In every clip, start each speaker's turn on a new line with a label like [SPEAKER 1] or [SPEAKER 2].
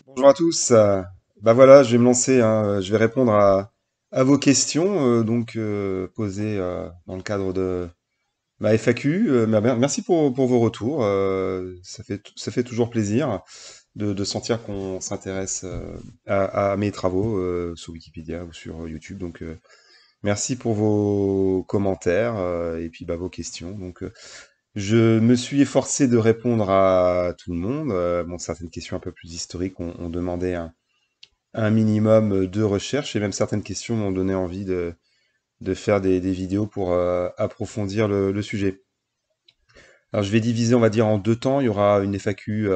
[SPEAKER 1] Bonjour à tous. Bah voilà, je vais me lancer, hein, je vais répondre à vos questions posées dans le cadre de ma FAQ. Merci pour vos retours. Ça fait toujours plaisir de sentir qu'on s'intéresse à mes travaux sur Wikipédia ou sur YouTube. Merci pour vos commentaires et puis bah, vos questions. Je me suis efforcé de répondre à tout le monde. Bon, certaines questions un peu plus historiques ont demandé un minimum de recherche et même certaines questions m'ont donné envie de faire des vidéos pour approfondir le sujet. Alors je vais diviser, on va dire, en deux temps. Il y aura une FAQ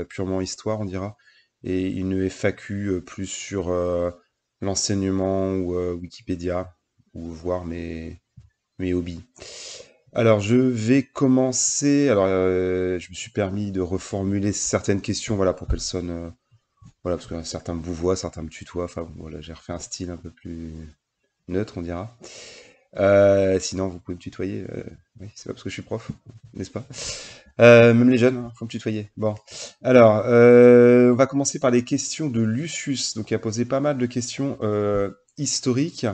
[SPEAKER 1] purement histoire, on dira, et une FAQ plus sur l'enseignement ou Wikipédia, ou voir mes hobbies. Alors je vais commencer. Je me suis permis de reformuler certaines questions, voilà, pour qu'elles sonnent. Voilà, parce que certains me vouvoient, certains me tutoient. Enfin, bon, voilà, j'ai refait un style un peu plus neutre, on dira. Sinon, vous pouvez me tutoyer. Oui, c'est pas parce que je suis prof, n'est-ce pas? Même les jeunes, hein, faut me tutoyer. Bon. On va commencer par les questions de Lucius, donc qui a posé pas mal de questions historiques.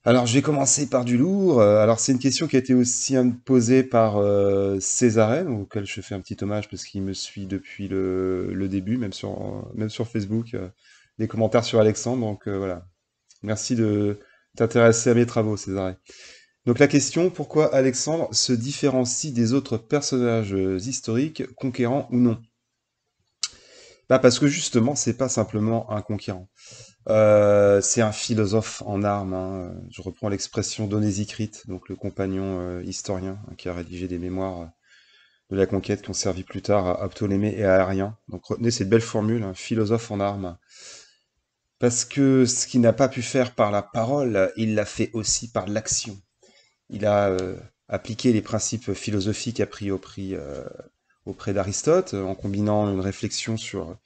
[SPEAKER 1] Alors, je vais commencer par du lourd. Alors, c'est une question qui a été aussi posée par Césarène, auquel je fais un petit hommage parce qu'il me suit depuis le début, même sur Facebook. Des commentaires sur Alexandre. Voilà. Merci de t'intéresser à mes travaux, Césarène. Donc, la question, pourquoi Alexandre se différencie des autres personnages historiques, conquérants ou non? Bah, parce que justement, c'est pas simplement un conquérant. C'est un philosophe en armes, hein. Je reprends l'expression d'Onésicrite, donc le compagnon historien hein, qui a rédigé des mémoires de la conquête qui ont servi plus tard à Ptolémée et à Arien. Donc retenez cette belle formule, un philosophe en armes. Parce que ce qu'il n'a pas pu faire par la parole, il l'a fait aussi par l'action. Il a appliqué les principes philosophiques appris auprès d'Aristote, en combinant une réflexion sur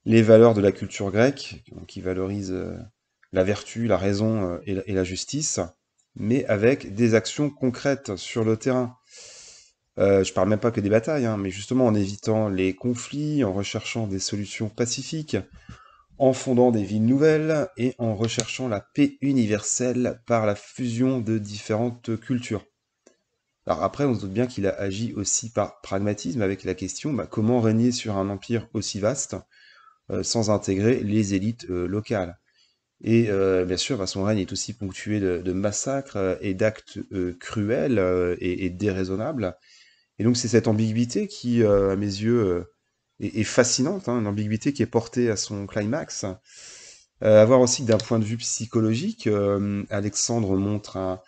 [SPEAKER 1] les valeurs de la culture grecque, qui valorise la vertu, la raison et la justice, mais avec des actions concrètes sur le terrain. Je parle même pas que des batailles, hein, mais justement en évitant les conflits, en recherchant des solutions pacifiques, en fondant des villes nouvelles et en recherchant la paix universelle par la fusion de différentes cultures. Alors après, on se doute bien qu'il a agi aussi par pragmatisme avec la question comment régner sur un empire aussi vaste sans intégrer les élites locales. Et bien sûr, son règne est aussi ponctué de massacres et d'actes cruels et déraisonnables. Et donc c'est cette ambiguïté qui, à mes yeux, est fascinante, hein, une ambiguïté qui est portée à son climax. À voir aussi que d'un point de vue psychologique, Alexandre montre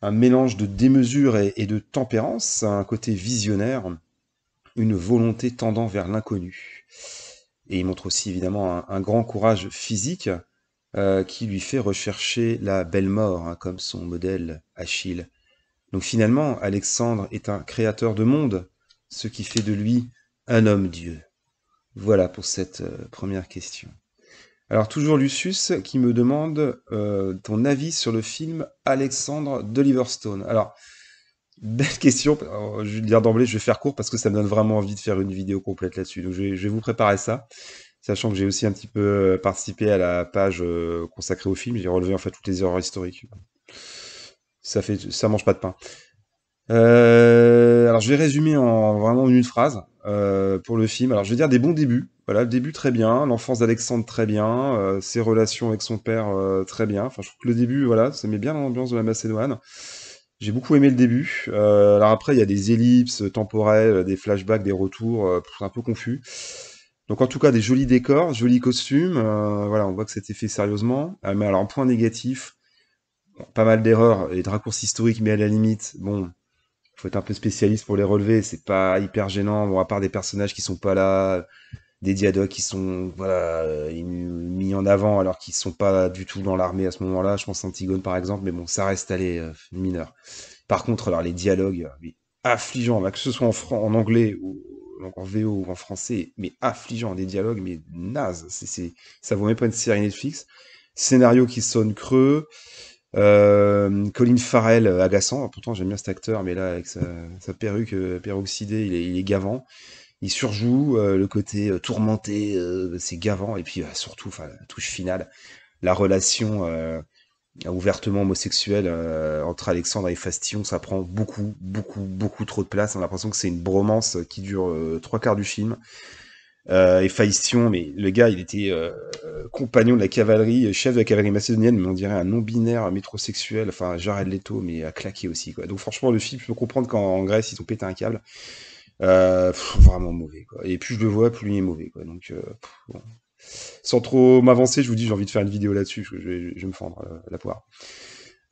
[SPEAKER 1] un mélange de démesure et de tempérance, un côté visionnaire, une volonté tendant vers l'inconnu. Et il montre aussi évidemment un grand courage physique qui lui fait rechercher la belle mort, hein, comme son modèle Achille. Donc finalement, Alexandre est un créateur de monde, ce qui fait de lui un homme-dieu. Voilà pour cette première question. Alors toujours Lucius qui me demande ton avis sur le film Alexandre d'Oliver Stone. Alors, belle question. Alors, je vais le dire d'emblée, je vais faire court parce que ça me donne vraiment envie de faire une vidéo complète là-dessus. Donc je vais vous préparer ça. Sachant que j'ai aussi un petit peu participé à la page consacrée au film, j'ai relevé en fait toutes les erreurs historiques. Ça mange pas de pain. Alors je vais résumer en vraiment une phrase pour le film. Alors je vais dire des bons débuts. Voilà, le début très bien, l'enfance d'Alexandre très bien, ses relations avec son père très bien. Enfin, je trouve que le début, voilà, ça met bien dans l'ambiance de la Macédoine. J'ai beaucoup aimé le début. Alors après, il y a des ellipses temporelles, des flashbacks, des retours, un peu confus. Donc en tout cas, des jolis décors, jolis costumes. Voilà, on voit que c'était fait sérieusement. Mais alors, en point négatif, bon, pas mal d'erreurs et de raccourcis historiques, mais à la limite, bon, faut être un peu spécialiste pour les relever. C'est pas hyper gênant, bon, à part des personnages qui sont pas là, des dialogues qui sont voilà, mis en avant alors qu'ils sont pas du tout dans l'armée à ce moment-là. Je pense à Antigone par exemple, mais bon, ça reste allé mineur. Par contre, alors les dialogues, mais affligeants, que ce soit en anglais ou donc en VO ou en français, mais affligeants, des dialogues, mais nazes. Ça vaut même pas une série Netflix. Scénario qui sonne creux. Colin Farrell agaçant. Pourtant, j'aime bien cet acteur, mais là, avec sa perruque peroxydée, il est gavant. il surjoue le côté tourmenté, c'est gavant, et puis surtout, enfin, la touche finale, la relation ouvertement homosexuelle entre Alexandre et Fastillon, ça prend beaucoup, beaucoup, beaucoup trop de place. On a l'impression que c'est une bromance qui dure trois quarts du film. Et Fastillon, mais le gars, il était compagnon de la cavalerie, chef de la cavalerie macédonienne, mais on dirait un non-binaire métrosexuel, enfin Jared Leto, mais à claquer aussi, quoi. Donc franchement, le film, je peux comprendre qu'en Grèce, ils ont pété un câble. Vraiment mauvais, quoi. Et plus je le vois, plus il est mauvais, quoi. Donc, bon. Sans trop m'avancer, je vous dis, j'ai envie de faire une vidéo là-dessus, parce que je vais me fendre la poire.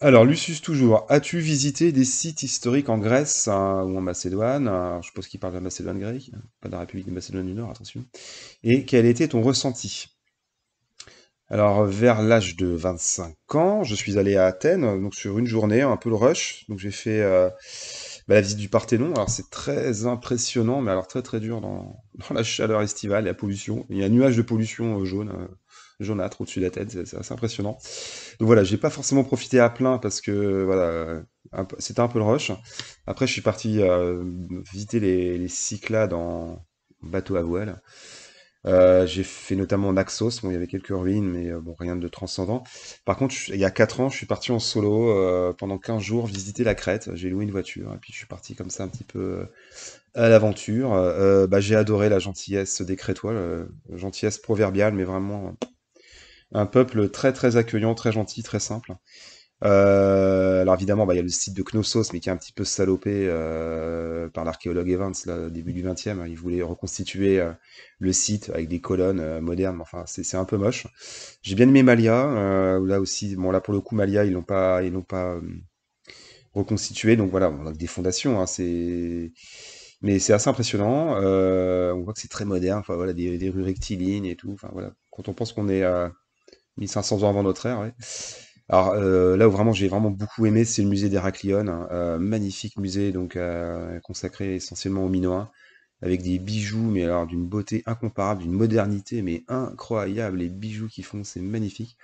[SPEAKER 1] Alors, Lucius toujours, as-tu visité des sites historiques en Grèce hein, ou en Macédoine? Je suppose qu'il parle de la Macédoine grecque, pas de la République de Macédoine du Nord, attention. Et quel était ton ressenti? Alors, vers l'âge de 25 ans, je suis allé à Athènes, donc sur une journée, un peu le rush. Donc, j'ai fait la visite du Parthénon. Alors, c'est très impressionnant, mais alors très très dur dans la chaleur estivale et la pollution. Il y a un nuage de pollution jaune, jaunâtre au-dessus d'Athènes, c'est assez impressionnant. Donc voilà, j'ai pas forcément profité à plein parce que voilà, c'était un peu le rush. Après, je suis parti visiter les Cyclades en bateau à voile. J'ai fait notamment Naxos, bon, il y avait quelques ruines, mais bon, rien de transcendant. Par contre, il y a 4 ans, je suis parti en solo pendant 15 jours visiter la Crète. J'ai loué une voiture et puis je suis parti comme ça un petit peu à l'aventure. J'ai adoré la gentillesse des Crétois, gentillesse proverbiale, mais vraiment un peuple très très accueillant, très gentil, très simple. Alors évidemment, il y a le site de Knossos, mais qui est un petit peu salopé par l'archéologue Evans, là, au début du XXe. Il voulait reconstituer le site avec des colonnes modernes. Enfin, c'est un peu moche. J'ai bien aimé Malia. Là aussi, bon là pour le coup, Malia, ils l'ont pas reconstitué. Donc voilà, on a des fondations. Hein, mais c'est assez impressionnant. On voit que c'est très moderne. Enfin voilà, des rues rectilignes et tout. Enfin voilà, quand on pense qu'on est à 1500 ans avant notre ère, ouais. Alors là où vraiment j'ai vraiment beaucoup aimé, c'est le musée d'Héraclione, hein. Magnifique musée donc consacré essentiellement aux Minoens, avec des bijoux, mais alors d'une beauté incomparable, d'une modernité mais incroyable. Les bijoux qu'ils font, c'est magnifique.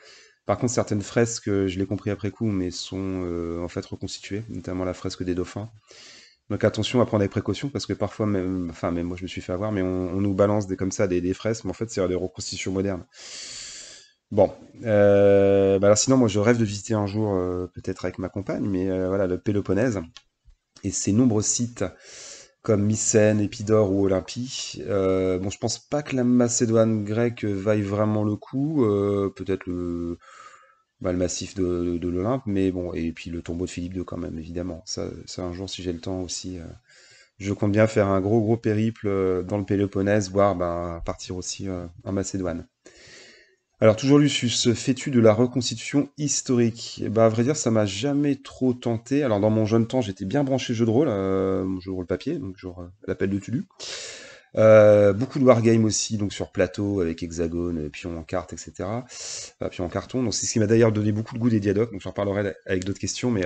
[SPEAKER 1] Par contre, certaines fresques, je l'ai compris après coup, mais sont en fait reconstituées, notamment la fresque des dauphins. Donc attention à prendre des précautions parce que parfois même, enfin même moi je me suis fait avoir, mais on nous balance comme ça des fresques, mais en fait c'est des reconstitutions modernes. Bon, alors sinon, moi je rêve de visiter un jour, peut-être avec ma compagne, mais voilà, le Péloponnèse et ses nombreux sites comme Mycène, Épidore ou Olympie. Bon, je pense pas que la Macédoine grecque vaille vraiment le coup, peut-être le massif de l'Olympe, mais bon, et puis le tombeau de Philippe II quand même, évidemment. Ça un jour, si j'ai le temps aussi, je compte bien faire un gros gros périple dans le Péloponnèse, voire partir aussi en Macédoine. Alors, toujours Lucius, fais-tu de la reconstitution historique? À vrai dire, ça m'a jamais trop tenté. Alors, dans mon jeune temps, j'étais bien branché jeu de rôle, mon jeu de rôle papier, donc genre l'appel de Tulu. Beaucoup de wargame aussi, donc sur plateau, avec hexagone, pion en carte, etc. Pion en carton. Donc, c'est ce qui m'a d'ailleurs donné beaucoup de goût des diadoques, donc j'en reparlerai avec d'autres questions, mais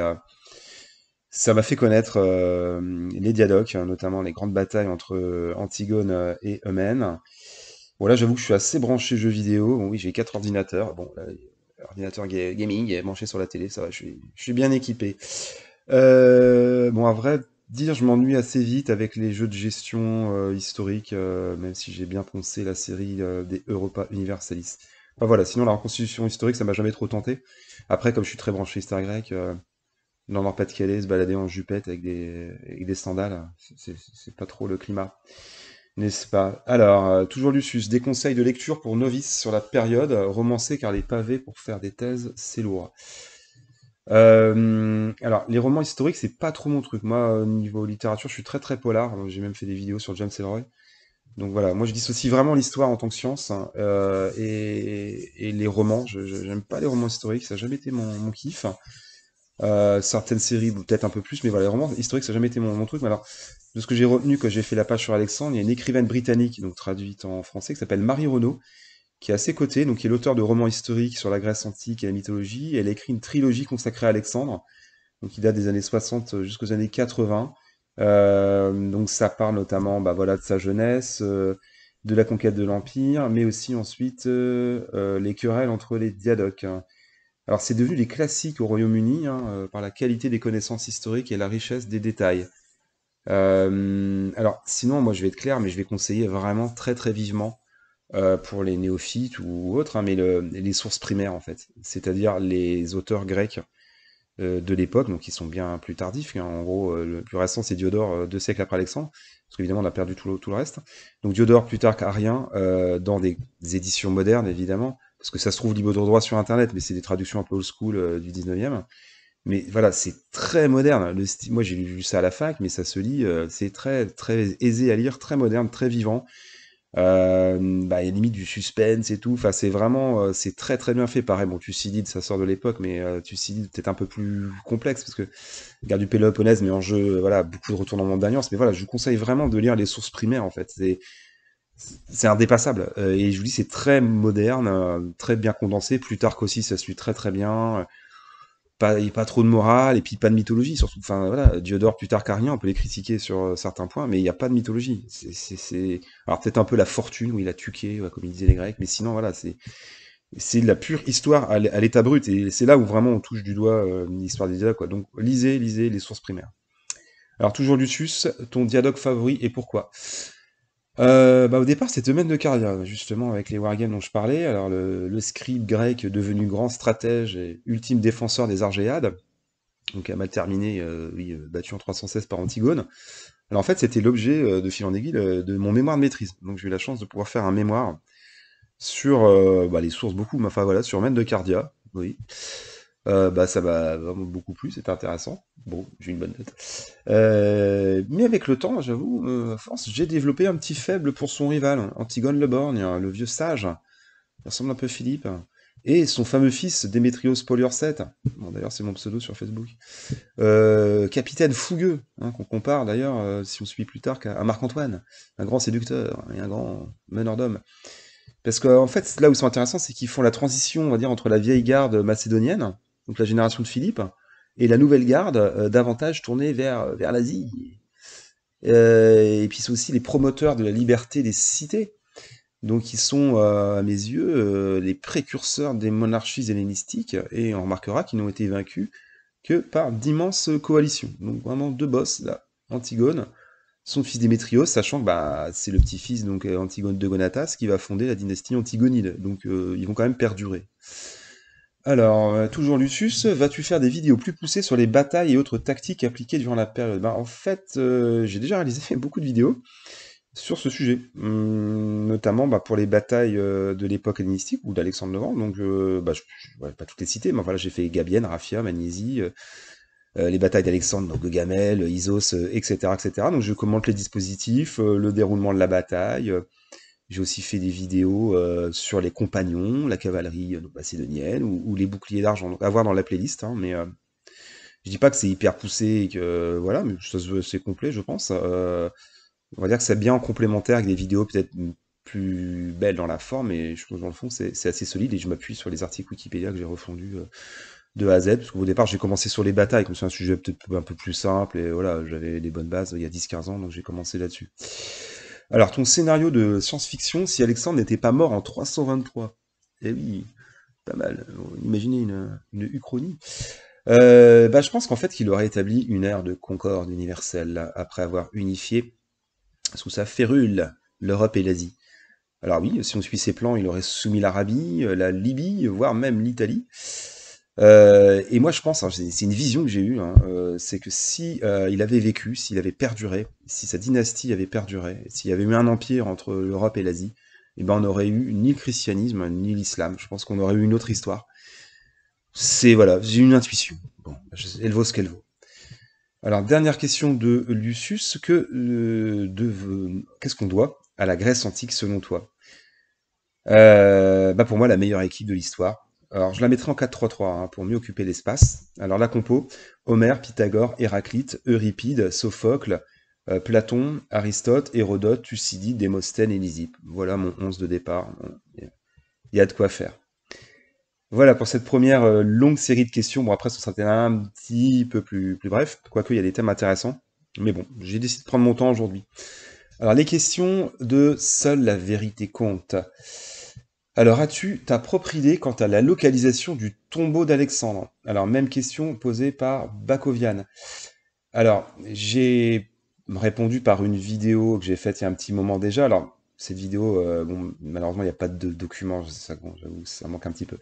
[SPEAKER 1] ça m'a fait connaître les diadoques, hein, notamment les grandes batailles entre Antigone et Eumène. Bon, là, j'avoue que je suis assez branché jeux vidéo. Bon, oui, j'ai 4 ordinateurs. Bon, là, ordinateur gaming est branché sur la télé, ça va, je suis bien équipé. Bon, à vrai dire, je m'ennuie assez vite avec les jeux de gestion historique, même si j'ai bien poncé la série des Europa Universalis. Enfin voilà, sinon la reconstitution historique, ça m'a jamais trop tenté. Après, comme je suis très branché Star Trek, dans Nord-Pas-de-Calais, se balader en jupette avec des sandales, c'est pas trop le climat. N'est-ce pas? Alors, toujours Lucius, des conseils de lecture pour novices sur la période, romancée car les pavés pour faire des thèses, c'est lourd. Alors, les romans historiques, c'est pas trop mon truc. Moi, au niveau littérature, je suis très très polar. J'ai même fait des vidéos sur James Ellroy. Donc voilà, moi je dissocie vraiment l'histoire en tant que science hein, et les romans. J'aime pas les romans historiques, ça n'a jamais été mon kiff. Certaines séries, peut-être un peu plus, mais voilà, les romans historiques, ça n'a jamais été mon truc. Mais alors, de ce que j'ai retenu quand j'ai fait la page sur Alexandre, il y a une écrivaine britannique, donc traduite en français, qui s'appelle Marie Renaud, qui est à ses côtés, donc qui est l'auteur de romans historiques sur la Grèce antique et la mythologie. Elle a écrit une trilogie consacrée à Alexandre, donc qui date des années 60 jusqu'aux années 80. Donc ça parle notamment voilà, de sa jeunesse, de la conquête de l'Empire, mais aussi ensuite les querelles entre les diadoques, hein. Alors c'est devenu des classiques au Royaume-Uni hein, par la qualité des connaissances historiques et la richesse des détails. Alors, sinon, moi, je vais être clair, mais je vais conseiller vraiment très très vivement pour les néophytes ou autres, hein, mais les sources primaires en fait, c'est-à-dire les auteurs grecs de l'époque, donc qui sont bien plus tardifs, hein. En gros, le plus récent c'est Diodore, 2 siècles après Alexandre, parce qu'évidemment on a perdu tout le reste. Donc Diodore, Plutarque, Arien, dans des éditions modernes évidemment, parce que ça se trouve libre de droit sur internet, mais c'est des traductions un peu old school du 19e. Mais voilà, c'est très moderne. Moi j'ai lu ça à la fac, mais ça se lit, c'est très très aisé à lire, très moderne, très vivant. Bah, il y a limite du suspense et tout. Enfin, c'est vraiment, c'est très très bien fait. Pareil, bon, Thucydide, ça sort de l'époque, mais Thucydide peut-être un peu plus complexe parce que Guerre du Péloponnèse met en jeu, voilà, beaucoup de retournements d'alliance. Mais voilà, je vous conseille vraiment de lire les sources primaires en fait. C'est indépassable. Et je vous dis, c'est très moderne, très bien condensé. Plutarque aussi, ça suit très très bien. Il y a pas trop de morale, et puis pas de mythologie, surtout. Enfin, voilà, Diodore, Plutarque, Arien, on peut les critiquer sur certains points, mais il n'y a pas de mythologie. Alors peut-être un peu la fortune, où il a tué, ouais, comme ils disaient les Grecs, mais sinon, voilà, c'est de la pure histoire à l'état brut, et c'est là où vraiment on touche du doigt l'histoire des dialogues, quoi. Donc, lisez les sources primaires. Alors, toujours Lucius, ton dialogue favori et pourquoi? Bah, au départ, c'était Eumène de Caria, justement, avec les wargames dont je parlais. Alors, le scribe grec devenu grand stratège et ultime défenseur des Argéades, donc a mal terminé, oui, battu en 316 par Antigone. Alors en fait, c'était l'objet de fil en aiguille de mon mémoire de maîtrise. Donc j'ai eu la chance de pouvoir faire un mémoire sur bah, les sources beaucoup, mais enfin voilà, sur Mène de Cardia, oui. Bah ça m'a vraiment beaucoup plu, c'était intéressant. Bon, j'ai une bonne note. Mais avec le temps, j'avoue, à force, j'ai développé un petit faible pour son rival, hein, Antigone le Borgne, hein, le vieux sage. Il ressemble un peu à Philippe. Et son fameux fils, Démétrios Poliorcète. Bon, d'ailleurs, c'est mon pseudo sur Facebook. Capitaine fougueux, hein, qu'on compare d'ailleurs, si on suit plus tard, à Marc-Antoine, un grand séducteur et un grand meneur d'hommes. Parce qu'en fait, là où ils sont intéressants, c'est qu'ils font la transition, on va dire, entre la vieille garde macédonienne, donc la génération de Philippe, et la nouvelle garde, davantage tournée vers l'Asie. Et puis c'est aussi les promoteurs de la liberté des cités. Donc ils sont, à mes yeux, les précurseurs des monarchies hellénistiques, et on remarquera qu'ils n'ont été vaincus que par d'immenses coalitions. Donc vraiment deux boss, là. Antigone, son fils Démétrios, sachant que bah, c'est le petit-fils, donc Antigone de Gonatas, qui va fonder la dynastie antigonide. Donc ils vont quand même perdurer. Alors, toujours Lucius, vas-tu faire des vidéos plus poussées sur les batailles et autres tactiques appliquées durant la période? Bah, en fait, j'ai déjà réalisé beaucoup de vidéos sur ce sujet, notamment bah, pour les batailles de l'époque hellénistique ou d'Alexandre le Grand. Donc, bah, je vais pas toutes les citer, mais voilà, j'ai fait Gabienne, Raphia, Magnésie, les batailles d'Alexandre, donc Gamel, Isos, etc., etc. Donc, je commente les dispositifs, le déroulement de la bataille. J'ai aussi fait des vidéos sur les compagnons, la cavalerie donc, macédonienne ou les boucliers d'argent. Donc, à voir dans la playlist, hein, mais je dis pas que c'est hyper poussé et que voilà, mais c'est complet, je pense. On va dire que c'est bien en complémentaire avec des vidéos peut-être plus belles dans la forme, et je trouve que dans le fond c'est assez solide, et je m'appuie sur les articles Wikipédia que j'ai refondus de A à Z, parce qu'au départ j'ai commencé sur les batailles, comme c'est un sujet peut-être un peu plus simple, et voilà, j'avais les bonnes bases il y a 10-15 ans, donc j'ai commencé là-dessus. Alors ton scénario de science-fiction, si Alexandre n'était pas mort en 323, eh oui, pas mal, imaginez une uchronie. Bah, je pense qu'en fait qu'il aurait établi une ère de concorde universelle, là, après avoir unifié sous sa férule l'Europe et l'Asie. Alors oui, si on suit ses plans, il aurait soumis l'Arabie, la Libye, voire même l'Italie. Et moi je pense, hein, c'est une vision que j'ai eue, hein, c'est que si il avait vécu, s'il avait perduré, si sa dynastie avait perduré, s'il y avait eu un empire entre l'Europe et l'Asie, eh ben on n'aurait eu ni le christianisme ni l'islam. Je pense qu'on aurait eu une autre histoire. C'est voilà, j'ai une intuition. Bon, elle vaut ce qu'elle vaut. Alors, dernière question de Lucius, qu'est-ce qu'on doit à la Grèce antique selon toi? Bah pour moi, la meilleure équipe de l'histoire. Alors, je la mettrai en 4-3-3 hein, pour mieux occuper l'espace. Alors, la compo, Homère, Pythagore, Héraclite, Euripide, Sophocle, Platon, Aristote, Hérodote, Thucydide, Démosthène et Lysippe. Voilà mon 11 de départ. Il y a de quoi faire. Voilà pour cette première longue série de questions. Bon, après, ce sera peut-être un petit peu plus bref, quoique il y a des thèmes intéressants. Mais bon, j'ai décidé de prendre mon temps aujourd'hui. Alors, les questions de seule la vérité compte. Alors, as-tu ta propre idée quant à la localisation du tombeau d'Alexandre? Alors, même question posée par Bakovian. Alors, j'ai répondu par une vidéo que j'ai faite il y a un petit moment déjà. Alors, cette vidéo, bon, malheureusement, il n'y a pas de document, ça, bon, j'avoue, ça manque un petit peu.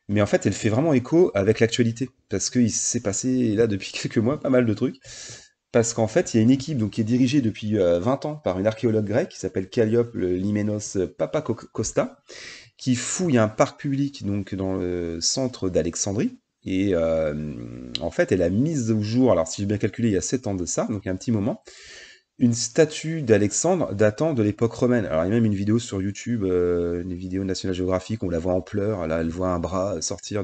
[SPEAKER 1] Mais en fait, elle fait vraiment écho avec l'actualité, parce qu'il s'est passé, là, depuis quelques mois, pas mal de trucs. Parce qu'en fait, il y a une équipe donc, qui est dirigée depuis 20 ans par une archéologue grecque qui s'appelle Kalliope Limenos Papacosta, qui fouille un parc public donc dans le centre d'Alexandrie. Et en fait, elle a mis au jour, alors si j'ai bien calculé, il y a 7 ans de ça, donc il y a un petit moment, une statue d'Alexandre datant de l'époque romaine. Alors il y a même une vidéo sur YouTube, une vidéo National Geographic, on la voit en pleurs, là elle voit un bras sortir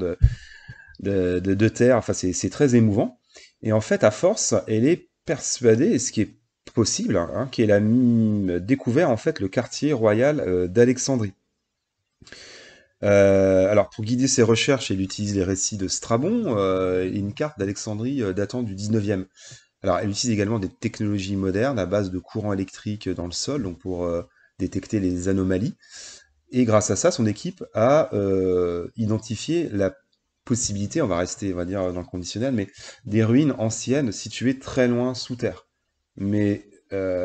[SPEAKER 1] de terre, enfin c'est très émouvant. Et en fait, à force, elle est persuadée, et ce qui est possible, hein, qu'elle a découvert en fait le quartier royal d'Alexandrie. Alors, pour guider ses recherches, elle utilise les récits de Strabon et une carte d'Alexandrie datant du 19e. Alors, elle utilise également des technologies modernes à base de courants électriques dans le sol, donc pour détecter les anomalies. Et grâce à ça, son équipe a identifié la possibilité, on va rester, on va dire, dans le conditionnel, mais des ruines anciennes situées très loin sous terre. Mais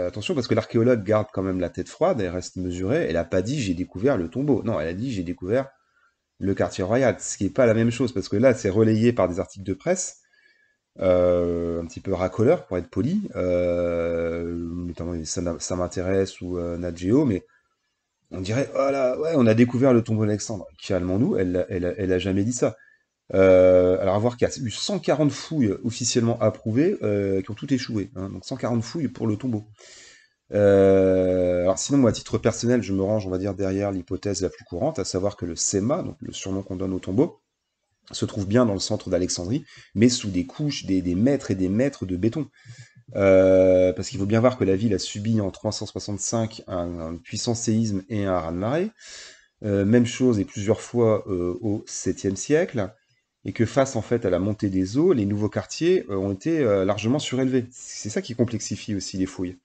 [SPEAKER 1] attention, parce que l'archéologue garde quand même la tête froide, elle reste mesurée, elle n'a pas dit j'ai découvert le tombeau. Non, elle a dit j'ai découvert le quartier royal, ce qui n'est pas la même chose, parce que là, c'est relayé par des articles de presse, un petit peu racoleurs, pour être poli, notamment ça m'intéresse ou Nat Geo, mais on dirait, oh là, ouais, on a découvert le tombeau d'Alexandre. Calmons-nous, elle a jamais dit ça. Alors, à voir qu'il y a eu 140 fouilles officiellement approuvées qui ont toutes échoué. Hein, donc 140 fouilles pour le tombeau. Alors sinon, moi, à titre personnel, je me range, on va dire, derrière l'hypothèse la plus courante, à savoir que le Sema, donc le surnom qu'on donne au tombeau, se trouve bien dans le centre d'Alexandrie, mais sous des couches, des mètres et des mètres de béton. Parce qu'il faut bien voir que la ville a subi en 365 un puissant séisme et un raz-de-marée. Même chose et plusieurs fois au 7e siècle, et que face en fait à la montée des eaux, les nouveaux quartiers ont été largement surélevés. C'est ça qui complexifie aussi les fouilles.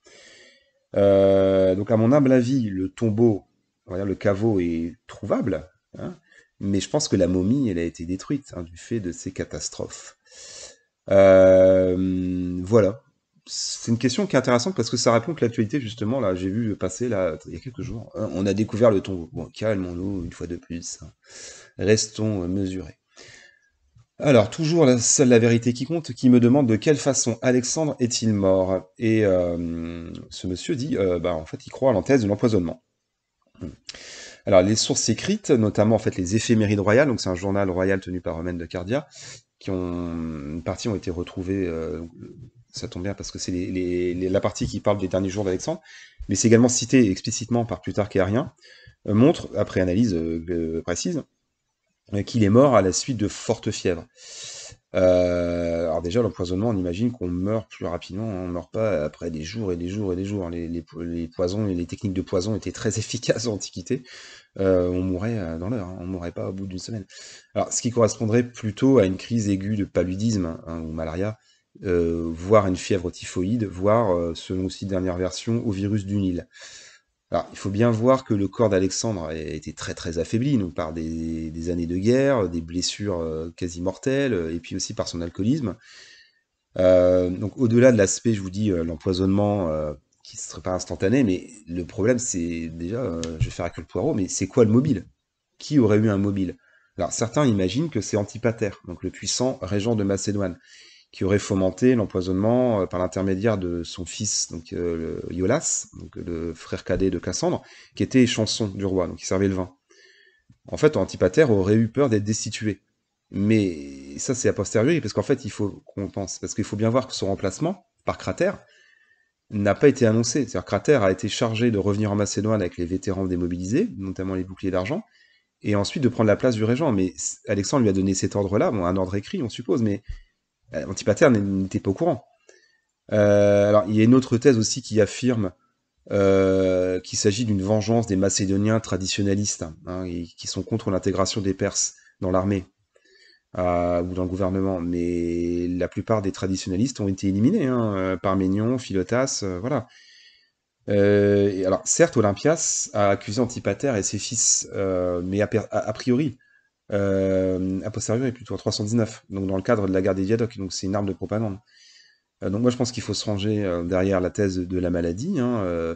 [SPEAKER 1] Donc à mon humble avis, le tombeau, on va dire le caveau est trouvable, hein, mais je pense que la momie, elle a été détruite hein, du fait de ces catastrophes. Voilà. C'est une question qui est intéressante parce que ça répond que l'actualité, justement, là, j'ai vu passer, là, il y a quelques jours, hein, on a découvert le tombeau. Bon, calmons-nous, une fois de plus. Hein. Restons mesurés. Alors, toujours seule la vérité qui compte, qui me demande de quelle façon Alexandre est-il mort. Et ce monsieur dit, bah, en fait, il croit à l'anthèse de l'empoisonnement. Alors, les sources écrites, notamment en fait les éphémérides royales, donc c'est un journal royal tenu par Romaine de Cardia, qui ont une partie ont été retrouvées, ça tombe bien parce que c'est la partie qui parle des derniers jours d'Alexandre, mais c'est également cité explicitement par Plutarque et Arrien, montre, après analyse précise, qu'il est mort à la suite de fortes fièvres. Alors déjà, l'empoisonnement, on imagine qu'on meurt plus rapidement, hein, on ne meurt pas après des jours et des jours et des jours. Les poisons et les techniques de poison étaient très efficaces en Antiquité. On mourrait dans l'heure, hein, on mourrait pas au bout d'une semaine. Alors, ce qui correspondrait plutôt à une crise aiguë de paludisme hein, ou malaria, voire une fièvre typhoïde, voire, selon aussi dernière version, au virus du Nil. Alors, il faut bien voir que le corps d'Alexandre a été très très affaibli, donc par des années de guerre, des blessures quasi mortelles, et puis aussi par son alcoolisme. Donc au-delà de l'aspect, je vous dis, l'empoisonnement qui ne serait pas instantané, mais le problème c'est déjà, je vais faire à queue le poireau, mais c'est quoi le mobile? Qui aurait eu un mobile? Alors certains imaginent que c'est Antipater, donc le puissant régent de Macédoine, qui aurait fomenté l'empoisonnement par l'intermédiaire de son fils, donc Iolas, donc le frère cadet de Cassandre, qui était échanson du roi, donc il servait le vin. En fait, Antipater aurait eu peur d'être destitué. Mais ça, c'est a posteriori, parce qu'en fait, il faut qu'on pense, parce qu'il faut bien voir que son remplacement, par Cratère, n'a pas été annoncé. C'est-à-dire Cratère a été chargé de revenir en Macédoine avec les vétérans démobilisés, notamment les boucliers d'argent, et ensuite de prendre la place du régent. Mais Alexandre lui a donné cet ordre-là, bon, un ordre écrit, on suppose, mais Antipater n'était pas au courant. Alors, il y a une autre thèse aussi qui affirme qu'il s'agit d'une vengeance des Macédoniens traditionnalistes, hein, et qui sont contre l'intégration des Perses dans l'armée ou dans le gouvernement. Mais la plupart des traditionnalistes ont été éliminés, hein, Parménion, Philotas, voilà. Et alors, certes, Olympias a accusé Antipater et ses fils, mais a priori, a posteriori plutôt en 319, donc dans le cadre de la guerre des Diadoques, donc c'est une arme de propagande. Donc moi je pense qu'il faut se ranger derrière la thèse de la maladie, hein.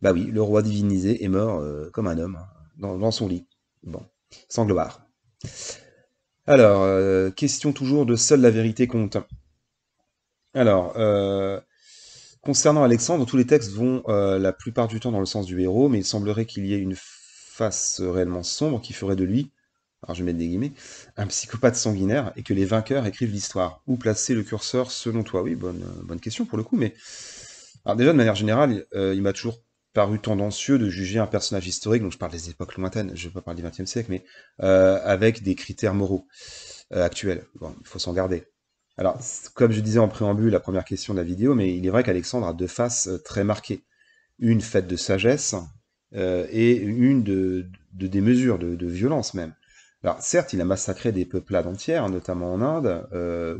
[SPEAKER 1] Bah oui, le roi divinisé est mort comme un homme, hein, dans son lit. Bon, sans gloire. Alors, question toujours de seule la vérité compte. Alors, concernant Alexandre, tous les textes vont la plupart du temps dans le sens du héros, mais il semblerait qu'il y ait une face réellement sombre qui ferait de lui, alors je vais mettre des guillemets, un psychopathe sanguinaire, et que les vainqueurs écrivent l'histoire. Où placer le curseur selon toi? Oui, bonne question pour le coup, mais... Alors déjà, de manière générale, il m'a toujours paru tendancieux de juger un personnage historique, donc je parle des époques lointaines, je ne vais pas parler du XXe siècle, mais avec des critères moraux actuels. Bon, il faut s'en garder. Alors, comme je disais en préambule, la première question de la vidéo, mais il est vrai qu'Alexandre a deux faces très marquées. Une faite de sagesse et une de démesure, de violence même. Alors, certes, il a massacré des peuplades entières, notamment en Inde,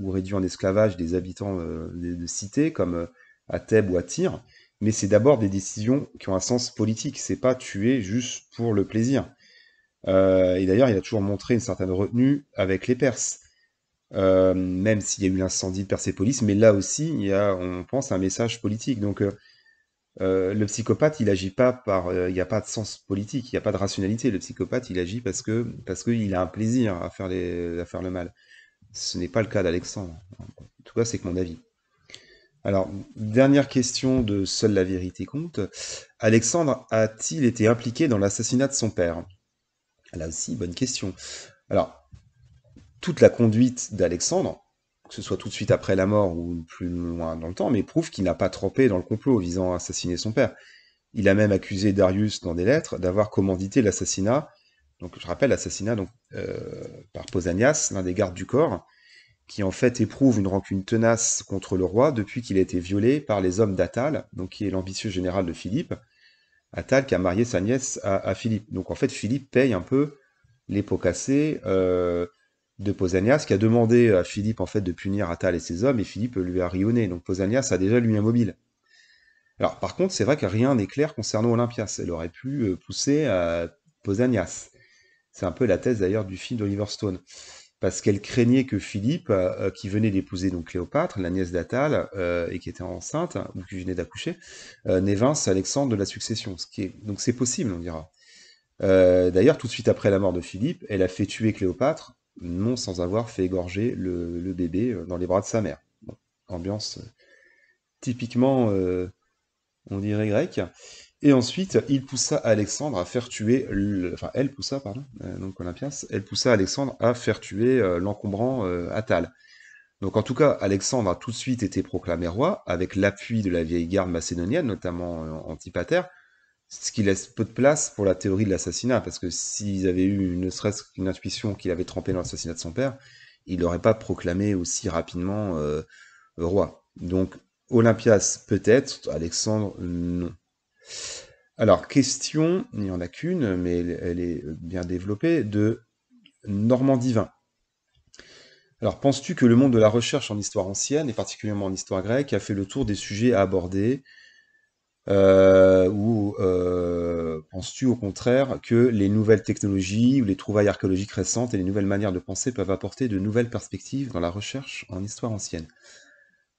[SPEAKER 1] ou réduit en esclavage des habitants de cités comme à Thèbes ou à Tyr, mais c'est d'abord des décisions qui ont un sens politique. C'est pas tuer juste pour le plaisir. Et d'ailleurs, il a toujours montré une certaine retenue avec les Perses. Même s'il y a eu l'incendie de Persépolis, mais là aussi, il y a, on pense, un message politique. Donc, le psychopathe, il agit pas par, il n'y a pas de sens politique, il n'y a pas de rationalité. Le psychopathe, il agit parce qu'il a un plaisir à faire le mal. Ce n'est pas le cas d'Alexandre. En tout cas, c'est que mon avis. Alors, dernière question de seule la vérité compte. Alexandre a-t-il été impliqué dans l'assassinat de son père? Là aussi, bonne question. Alors, toute la conduite d'Alexandre, que ce soit tout de suite après la mort ou plus loin dans le temps, mais prouve qu'il n'a pas trempé dans le complot visant à assassiner son père. Il a même accusé Darius dans des lettres d'avoir commandité l'assassinat, donc je rappelle l'assassinat donc par Pausanias, l'un des gardes du corps, qui en fait éprouve une rancune tenace contre le roi depuis qu'il a été violé par les hommes d'Attale, donc qui est l'ambitieux général de Philippe, Athale qui a marié sa nièce à Philippe. Donc en fait Philippe paye un peu les pots cassés de Pausanias, qui a demandé à Philippe en fait de punir Athale et ses hommes, et Philippe lui a rionné. Donc Pausanias a déjà lui un mobile. Alors par contre, c'est vrai que rien n'est clair concernant Olympias. Elle aurait pu pousser à Pausanias. C'est un peu la thèse d'ailleurs du film d'Oliver Stone. Parce qu'elle craignait que Philippe, qui venait d'épouser donc Cléopâtre, la nièce d'Athale, et qui était enceinte, ou qui venait d'accoucher, n'évince Alexandre de la succession. Donc c'est possible, on dira. D'ailleurs, tout de suite après la mort de Philippe, elle a fait tuer Cléopâtre, non sans avoir fait égorger le bébé dans les bras de sa mère. Bon, ambiance typiquement, on dirait grecque. Et ensuite, il poussa Alexandre à faire tuer, enfin elle poussa, pardon, donc Olympias, elle poussa Alexandre à faire tuer l'encombrant Attale. Donc en tout cas, Alexandre a tout de suite été proclamé roi, avec l'appui de la vieille garde macédonienne, notamment Antipater, ce qui laisse peu de place pour la théorie de l'assassinat, parce que s'ils avaient eu ne serait-ce qu'une intuition qu'il avait trempé dans l'assassinat de son père, il n'aurait pas proclamé aussi rapidement roi. Donc Olympias peut-être, Alexandre non. Alors, question, il n'y en a qu'une, mais elle est bien développée, de Normand Divin. Alors, penses-tu que le monde de la recherche en histoire ancienne, et particulièrement en histoire grecque, a fait le tour des sujets à aborder, ou penses-tu au contraire que les nouvelles technologies ou les trouvailles archéologiques récentes et les nouvelles manières de penser peuvent apporter de nouvelles perspectives dans la recherche en histoire ancienne?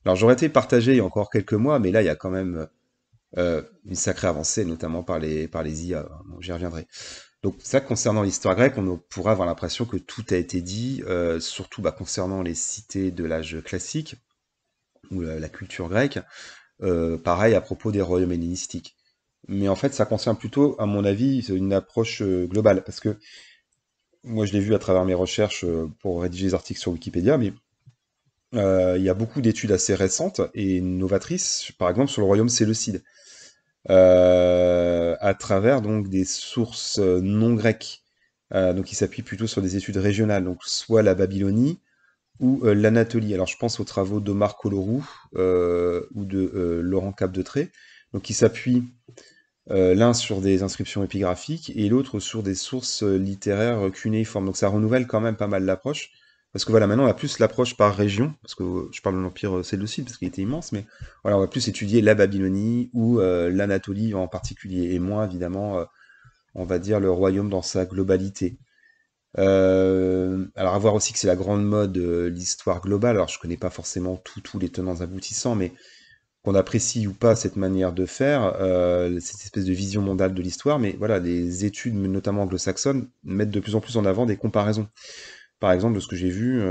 [SPEAKER 1] Alors, j'aurais été partagé il y a encore quelques mois, mais là, il y a quand même une sacrée avancée, notamment par les IA. Bon, j'y reviendrai. Donc ça, concernant l'histoire grecque, on pourrait avoir l'impression que tout a été dit, surtout concernant les cités de l'âge classique, ou la culture grecque, pareil à propos des royaumes hellénistiques. Mais en fait, ça concerne plutôt, à mon avis, une approche globale, parce que moi je l'ai vu à travers mes recherches pour rédiger des articles sur Wikipédia, mais il y a beaucoup d'études assez récentes et novatrices, par exemple sur le royaume séleucide, à travers donc des sources non grecques. Donc il s'appuie plutôt sur des études régionales, donc soit la Babylonie ou l'Anatolie. Alors je pense aux travaux d'Omar Coloroux ou de Laurent Capdetré, donc qui s'appuient l'un sur des inscriptions épigraphiques et l'autre sur des sources littéraires cunéiformes. Donc ça renouvelle quand même pas mal l'approche. Parce que voilà, maintenant on a plus l'approche par région, parce que je parle de l'Empire séleucide parce qu'il était immense, mais voilà, on va plus étudier la Babylonie ou l'Anatolie en particulier, et moins évidemment, on va dire le royaume dans sa globalité. Alors à voir aussi que c'est la grande mode, l'histoire globale. Alors je connais pas forcément tous les tenants aboutissants, mais qu'on apprécie ou pas cette manière de faire, cette espèce de vision mondiale de l'histoire, mais voilà, les études, notamment anglo-saxonnes, mettent de plus en plus en avant des comparaisons. Par exemple, de ce que j'ai vu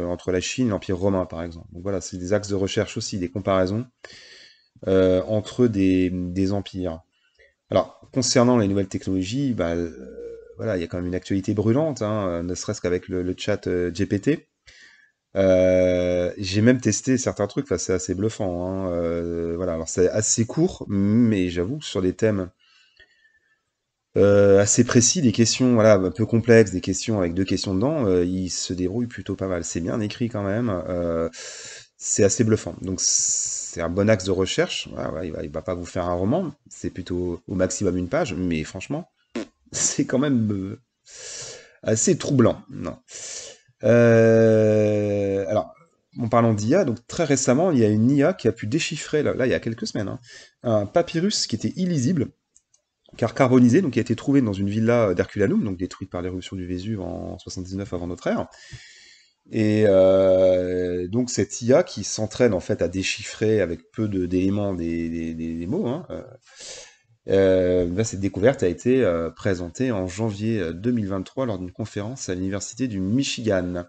[SPEAKER 1] entre la Chine et l'Empire romain, par exemple. Donc voilà, c'est des axes de recherche aussi, des comparaisons entre des empires. Alors, concernant les nouvelles technologies, bah, voilà, il y a quand même une actualité brûlante, hein, ne serait-ce qu'avec le chat GPT. J'ai même testé certains trucs, enfin, c'est assez bluffant, hein, voilà, alors c'est assez court, mais j'avoue que sur des thèmes assez précis, des questions voilà, un peu complexes, des questions avec deux questions dedans, il se débrouille plutôt pas mal. C'est bien écrit quand même, c'est assez bluffant. Donc c'est un bon axe de recherche. Voilà, ouais, il va pas vous faire un roman, c'est plutôt au maximum une page, mais franchement, c'est quand même assez troublant. Non. Alors, en parlant d'IA, donc très récemment, il y a une IA qui a pu déchiffrer, là il y a quelques semaines, hein, un papyrus qui était illisible, car carbonisé, donc qui a été trouvé dans une villa d'Herculanum, donc détruite par l'éruption du Vésuve en 79 avant notre ère. Et donc cette IA qui s'entraîne en fait à déchiffrer avec peu d'éléments des mots, hein, cette découverte a été présentée en janvier 2023 lors d'une conférence à l'université du Michigan.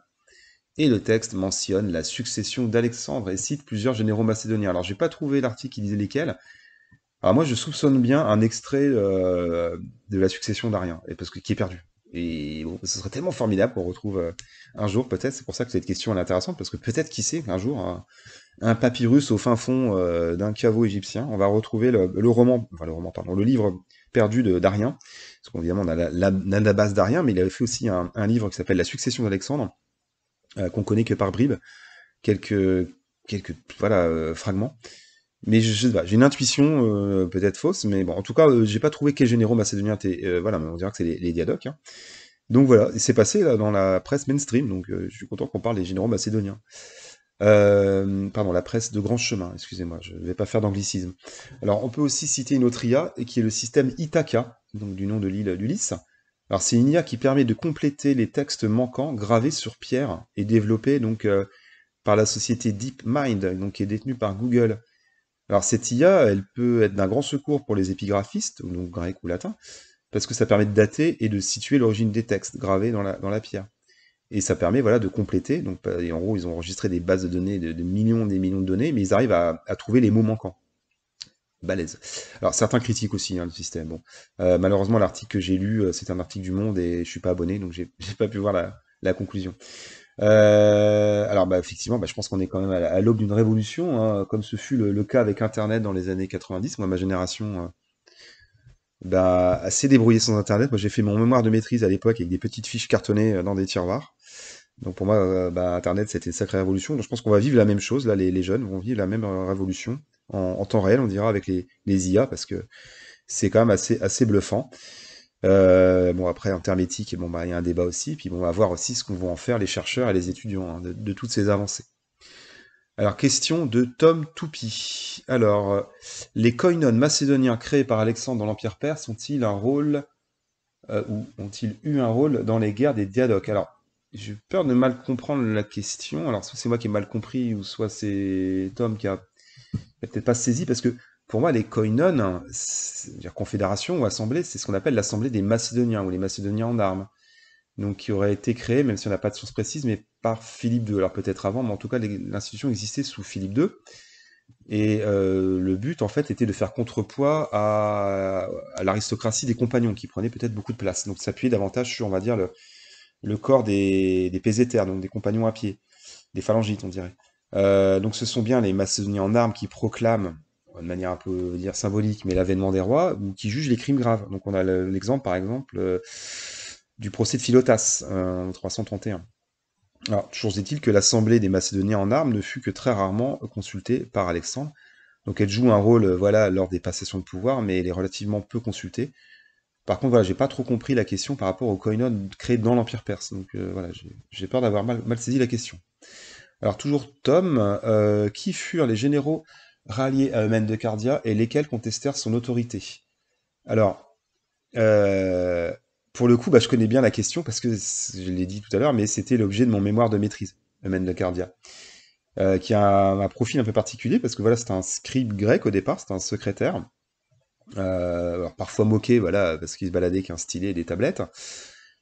[SPEAKER 1] Et le texte mentionne la succession d'Alexandre et cite plusieurs généraux macédoniens. Alors j'ai pas trouvé l'article qui disait lesquels. Alors moi je soupçonne bien un extrait de la succession d'Arien, et parce que qui est perdu. Et bon, ce serait tellement formidable qu'on retrouve un jour peut-être. C'est pour ça que cette question est intéressante parce que peut-être qui sait qu'un jour un papyrus au fin fond d'un caveau égyptien, on va retrouver le roman, enfin le roman, pardon, le livre perdu d'Arien. Parce qu'évidemment on a la base d'Arien, mais il avait fait aussi un livre qui s'appelle La succession d'Alexandre, qu'on connaît que par bribes, quelques, quelques voilà, fragments. Mais je sais pas, j'ai une intuition peut-être fausse, mais bon, en tout cas, j'ai pas trouvé quel généraux macédoniens étaient. Voilà, mais on dirait que c'est les Diadoques, hein. Donc voilà, et c'est passé là dans la presse mainstream, donc je suis content qu'on parle des généraux macédoniens. Pardon, la presse de grand chemin, excusez-moi, je ne vais pas faire d'anglicisme. Alors, on peut aussi citer une autre IA, et qui est le système Ithaca, donc du nom de l'île d'Ulysse. Alors, c'est une IA qui permet de compléter les textes manquants gravés sur pierre et développés donc par la société DeepMind, donc qui est détenue par Google. Alors, cette IA, elle peut être d'un grand secours pour les épigraphistes, donc grecs ou latins, parce que ça permet de dater et de situer l'origine des textes gravés dans la pierre. Et ça permet voilà, de compléter. Donc, et en gros, ils ont enregistré des bases de données de millions et des millions de données, mais ils arrivent à trouver les mots manquants. Balèze. Alors, certains critiquent aussi le système. Bon, malheureusement, l'article que j'ai lu, c'est un article du Monde et je suis pas abonné, donc j'ai j'ai pas pu voir la conclusion. Alors, bah, effectivement, bah, je pense qu'on est quand même à l'aube d'une révolution, hein, comme ce fut le cas avec Internet dans les années 90. Moi, ma génération bah, assez débrouillée sans Internet. Moi, j'ai fait mon mémoire de maîtrise à l'époque avec des petites fiches cartonnées dans des tiroirs. Donc pour moi, bah, Internet, c'était une sacrée révolution. Donc je pense qu'on va vivre la même chose, là, les jeunes vont vivre la même révolution en temps réel, on dira, avec les IA, parce que c'est quand même assez bluffant. Bon, après, en termes éthiques, bon, bah, il y a un débat aussi, puis bon, on va voir aussi ce qu'on vont en faire les chercheurs et les étudiants hein, de toutes ces avancées. Alors, question de Tom Toupi. Alors, les koinons macédoniens créés par Alexandre dans l'Empire perse ont-ils un rôle ou ont-ils eu un rôle dans les guerres des Diadoques? Alors, j'ai peur de mal comprendre la question. Alors, soit c'est moi qui ai mal compris, ou soit c'est Tom qui a peut-être pas saisi, parce que pour moi, les koinons, hein, c'est-à-dire confédération ou assemblée, c'est ce qu'on appelle l'assemblée des Macédoniens, ou les Macédoniens en armes. Donc, qui aurait été créé, même si on n'a pas de source précise, mais par Philippe II. Alors, peut-être avant, mais en tout cas, l'institution existait sous Philippe II. Et le but, en fait, était de faire contrepoids à l'aristocratie des compagnons, qui prenait peut-être beaucoup de place. Donc, s'appuyer davantage sur, on va dire, le corps des peséters, donc des compagnons à pied, des phalangites, on dirait. Donc ce sont bien les Macédoniens en armes qui proclament, de manière un peu dire symbolique, mais l'avènement des rois, ou qui jugent les crimes graves. Donc on a l'exemple, par exemple, du procès de Philotas, en 331. Alors, toujours est-il que l'assemblée des Macédoniens en armes ne fut que très rarement consultée par Alexandre. Donc elle joue un rôle, voilà, lors des passations de pouvoir, mais elle est relativement peu consultée. Par contre, voilà, j'ai pas trop compris la question par rapport aux koinons créés dans l'Empire perse. Donc voilà, j'ai peur d'avoir mal saisi la question. Alors toujours Tom, qui furent les généraux ralliés à Eumène de Cardia et lesquels contestèrent son autorité? Alors, euh, pour le coup, bah, je connais bien la question parce que je l'ai dit tout à l'heure, mais c'était l'objet de mon mémoire de maîtrise, Eumène de Cardia, qui a un profil un peu particulier parce que voilà, c'était un scribe grec au départ, c'était un secrétaire, alors parfois moqué, voilà, parce qu'il se baladait avec un stylet et des tablettes,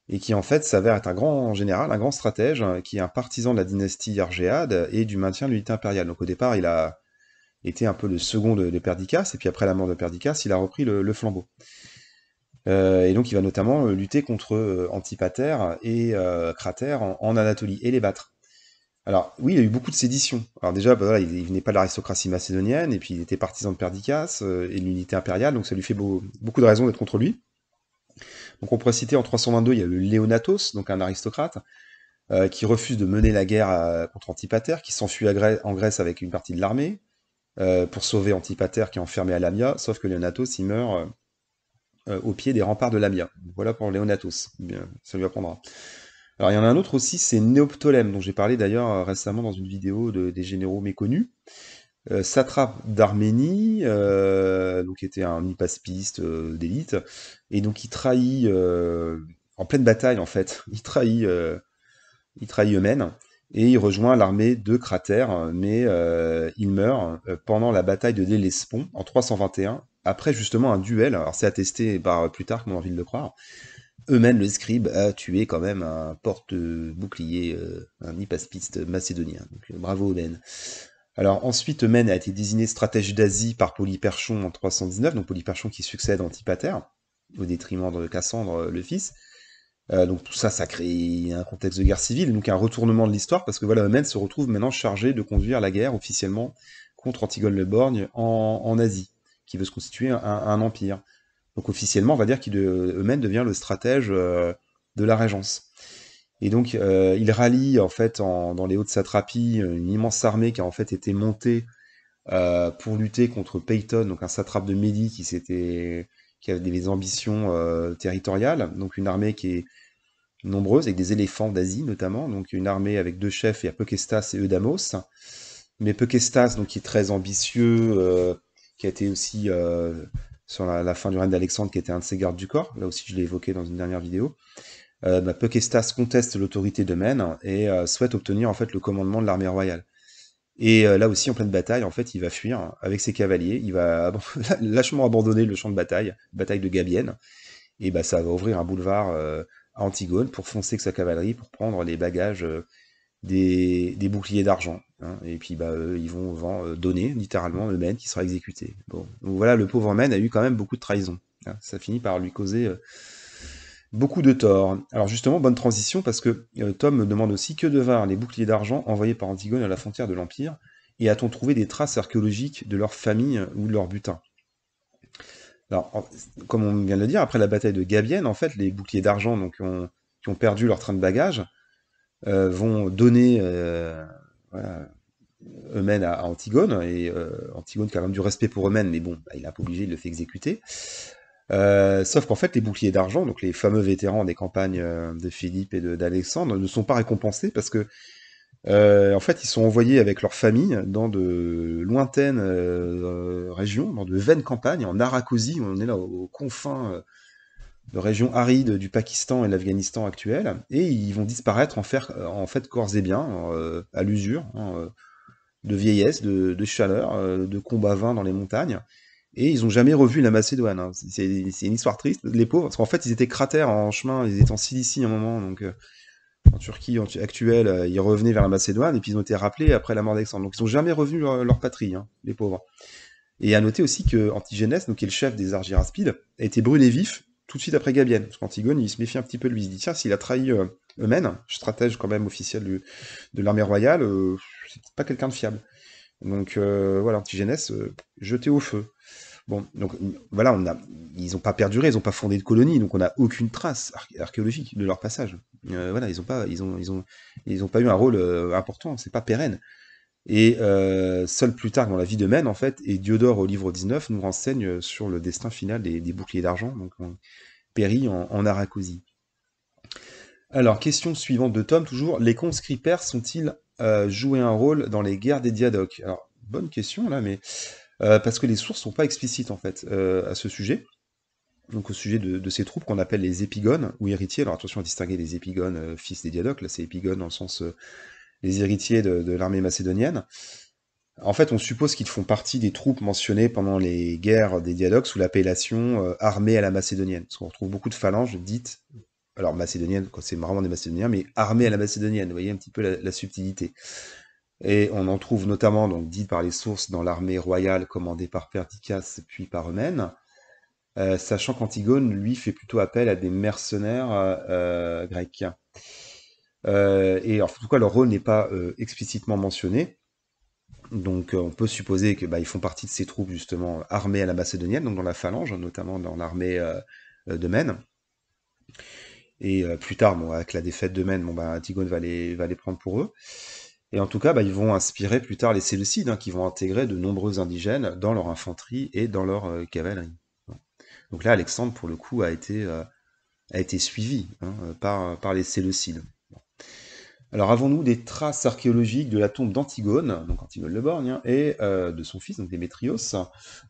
[SPEAKER 1] et qui en fait s'avère être un grand général, un grand stratège, qui est un partisan de la dynastie argéade et du maintien de l'unité impériale. Donc au départ, il a été un peu le second de Perdiccas, et puis après la mort de Perdiccas, il a repris le flambeau. Et donc il va notamment lutter contre Antipater et Cratère en Anatolie, et les battre. Alors oui, il y a eu beaucoup de séditions. Alors déjà, bah, voilà, il venait pas de l'aristocratie macédonienne, et puis il était partisan de Perdiccas et de l'unité impériale, donc ça lui fait beaucoup de raisons d'être contre lui. Donc on pourrait citer en 322, il y a le Léonatos, donc un aristocrate, qui refuse de mener la guerre contre Antipater, qui s'enfuit en Grèce avec une partie de l'armée, pour sauver Antipater qui est enfermé à Lamia, sauf que Léonatos, il meurt au pied des remparts de Lamia. Voilà pour Léonatos, bien, ça lui apprendra. Alors il y en a un autre aussi, c'est Néoptolème, dont j'ai parlé d'ailleurs récemment dans une vidéo des généraux méconnus. Satrape d'Arménie, donc était un hypaspiste d'élite, et donc il trahit, en pleine bataille en fait, il trahit Eumène, et il rejoint l'armée de Cratère, mais il meurt pendant la bataille de l'Hellespont en 321, après justement un duel, alors c'est attesté par Plutarque, mais on a envie de le croire. Eumène le scribe a tué quand même un porte-bouclier, un hypaspiste macédonien. Donc bravo Eumène. Alors ensuite, Eumène a été désigné stratège d'Asie par Polyperchon en 319, donc Polyperchon qui succède à Antipater, au détriment de Cassandre, le fils. Donc tout ça, ça crée un contexte de guerre civile, donc un retournement de l'histoire, parce que voilà, Eumène se retrouve maintenant chargé de conduire la guerre officiellement contre Antigone le Borgne en Asie, qui veut se constituer un empire. Donc officiellement, on va dire qu'Eumène devient le stratège de la régence. Et donc il rallie en fait dans les hautes satrapies une immense armée qui a en fait été montée pour lutter contre Peyton, donc un satrape de Médie qui avait des ambitions territoriales, donc une armée qui est nombreuse, avec des éléphants d'Asie notamment, donc une armée avec deux chefs, il y a Peucestas et Eudamos. Mais Peucestas, donc qui est très ambitieux, qui a été aussi sur la fin du règne d'Alexandre, qui était un de ses gardes du corps, là aussi je l'ai évoqué dans une dernière vidéo. Peucestas conteste l'autorité d'Eumène et souhaite obtenir en fait le commandement de l'armée royale. Et là aussi, en pleine bataille, en fait, il va fuir avec ses cavaliers, il va lâchement abandonner le champ de bataille, bataille de Gabienne, et bah ça va ouvrir un boulevard à Antigone pour foncer avec sa cavalerie, pour prendre les bagages des boucliers d'argent. Hein. Et puis bah ils vont donner littéralement Eumène qui sera exécuté. Bon, donc voilà, le pauvre Eumène a eu quand même beaucoup de trahison. Hein. Ça finit par lui causer beaucoup de tort. Alors justement, bonne transition, parce que Tom me demande aussi que devinrent les boucliers d'argent envoyés par Antigone à la frontière de l'Empire, et a-t-on trouvé des traces archéologiques de leur famille ou de leur butin? Alors, comme on vient de le dire, après la bataille de Gabienne, en fait, les boucliers d'argent donc, qui ont perdu leur train de bagages vont donner voilà, Eumène à Antigone, et Antigone qui a quand même du respect pour Eumène, mais bon, bah, il est un peu obligé, il le fait exécuter. Sauf qu'en fait, les boucliers d'argent, donc les fameux vétérans des campagnes de Philippe et d'Alexandre, ne sont pas récompensés parce que, en fait, ils sont envoyés avec leur famille dans de lointaines régions, dans de vaines campagnes, en Arakosie, on est là aux confins de régions arides du Pakistan et de l'Afghanistan actuel, et ils vont disparaître en fait corps et biens, à l'usure, hein, de vieillesse, de chaleur, de combats vains dans les montagnes. Et ils ont jamais revu la Macédoine. Hein. C'est une histoire triste, les pauvres, parce qu'en fait, ils étaient cratères en chemin, ils étaient en Cilicie à un moment, donc en Turquie actuelle, ils revenaient vers la Macédoine, et puis ils ont été rappelés après la mort d'Alexandre. Donc ils n'ont jamais revu leur patrie, hein, les pauvres. Et à noter aussi que Antigénès, donc qui est le chef des Argyraspides, a été brûlé vif tout de suite après Gabienne. Parce qu'Antigone, il se méfie un petit peu de lui. Il se dit, tiens, s'il a trahi Eumène, stratège quand même officiel de l'armée royale, c'est pas quelqu'un de fiable. Donc voilà, Antigénès, jeté au feu. Bon, donc voilà, ils n'ont pas perduré, ils n'ont pas fondé de colonie, donc on n'a aucune trace archéologique de leur passage. Voilà, ils ont pas eu un rôle important, c'est pas pérenne. Et seul Plutarque dans la vie d'Eumène, en fait, et Diodore au livre 19 nous renseigne sur le destin final des boucliers d'argent, donc on périt en Aracosie. Alors, question suivante de Tom, toujours, les conscrits perses sont-ils joué un rôle dans les guerres des Diadoques? Alors, bonne question là, mais parce que les sources sont pas explicites en fait à ce sujet. donc au sujet de ces troupes qu'on appelle les épigones, ou héritiers. Alors attention à distinguer les épigones, fils des Diadoques, là c'est épigones dans le sens les héritiers de l'armée macédonienne. En fait, on suppose qu'ils font partie des troupes mentionnées pendant les guerres des Diadoques sous l'appellation armée à la macédonienne. Parce qu'on retrouve beaucoup de phalanges dites, alors macédoniennes, quand c'est vraiment des Macédoniens, mais armée à la macédonienne. Vous voyez un petit peu la subtilité. Et on en trouve notamment, donc, dites par les sources, dans l'armée royale commandée par Perdiccas puis par Eumène, sachant qu'Antigone, lui, fait plutôt appel à des mercenaires grecs. Et en tout cas, leur rôle n'est pas explicitement mentionné. Donc on peut supposer que bah, ils font partie de ces troupes justement armées à la macédonienne, donc dans la phalange, notamment dans l'armée de Mène. Et plus tard, bon, avec la défaite de Mène, bon, bah, Antigone va les prendre pour eux. Et en tout cas, bah, ils vont inspirer plus tard les Séleucides, hein, qui vont intégrer de nombreux indigènes dans leur infanterie et dans leur cavalerie. Bon. Donc là, Alexandre, pour le coup, a été suivi, hein, par les Séleucides. Alors, avons-nous des traces archéologiques de la tombe d'Antigone, donc Antigone le Borgne, hein, et de son fils, donc Démétrios,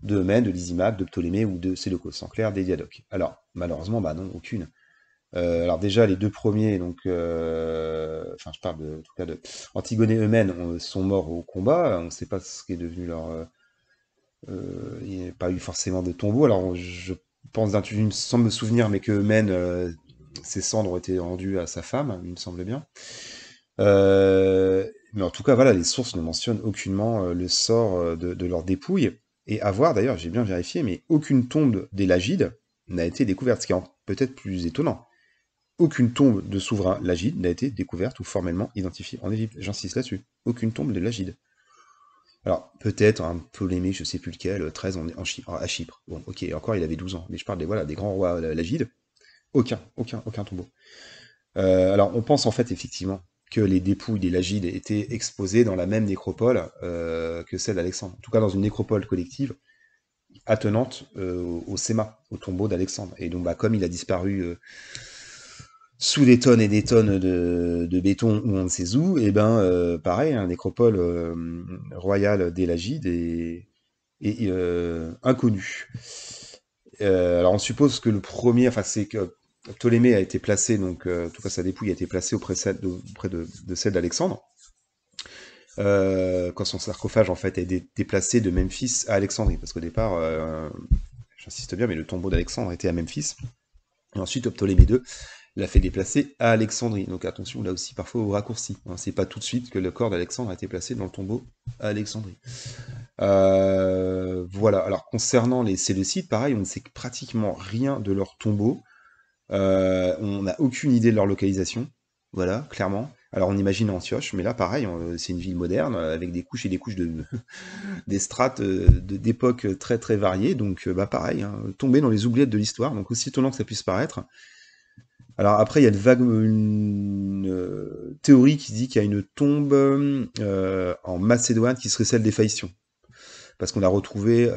[SPEAKER 1] de Eumène, de Lysimaque, de Ptolémée ou de Séleucos, en clair, des Diadoques? Alors, malheureusement, bah non, aucune. Alors déjà, les deux premiers, donc, enfin, je parle en tout cas de Antigone et Eumène, sont morts au combat. On ne sait pas ce qui est devenu leur. Il n'y a pas eu forcément de tombeau. Alors, je pense il me semble me souvenir, mais que Eumène, ses cendres ont été rendues à sa femme, il me semble bien. Mais en tout cas, voilà, les sources ne mentionnent aucunement le sort de leurs dépouilles. Et à voir, d'ailleurs, j'ai bien vérifié, mais aucune tombe des Lagides n'a été découverte, ce qui est peut-être plus étonnant. Aucune tombe de souverain lagide n'a été découverte ou formellement identifiée en Égypte. J'insiste là-dessus. Aucune tombe de lagide. Alors, peut-être un Ptolémée, je sais plus lequel, 13 à Chypre. Bon, ok, encore il avait 12 ans. Mais je parle des grands rois lagides. Aucun tombeau. Alors, on pense en fait effectivement que les dépouilles des Lagides étaient exposées dans la même nécropole que celle d'Alexandre. En tout cas, dans une nécropole collective attenante au Séma, au tombeau d'Alexandre. Et donc, bah, comme il a disparu sous des tonnes et des tonnes de béton ou on ne sait où, et ben, pareil, un nécropole royale des Lagides est inconnu. Alors, on suppose que le premier, enfin, c'est que Ptolémée a été placé, donc, en tout cas sa dépouille a été placée auprès de celle d'Alexandre, quand son sarcophage en fait a été déplacé de Memphis à Alexandrie, parce qu'au départ, j'insiste bien, mais le tombeau d'Alexandre était à Memphis, et ensuite Ptolémée II l'a fait déplacer à Alexandrie. Donc attention là aussi parfois au raccourci. Hein, c'est pas tout de suite que le corps d'Alexandre a été placé dans le tombeau à Alexandrie. Voilà. Alors concernant les Séleucides, pareil, on ne sait pratiquement rien de leur tombeau. On n'a aucune idée de leur localisation, voilà, clairement. Alors on imagine Antioche, mais là pareil, c'est une ville moderne avec des couches et des couches des strates d'époques très très variées, donc bah pareil, hein, tomber dans les oubliettes de l'histoire, donc aussi étonnant que ça puisse paraître. Alors après il y a une théorie qui dit qu'il y a une tombe en Macédoine qui serait celle des Phaïstions, parce qu'on a retrouvé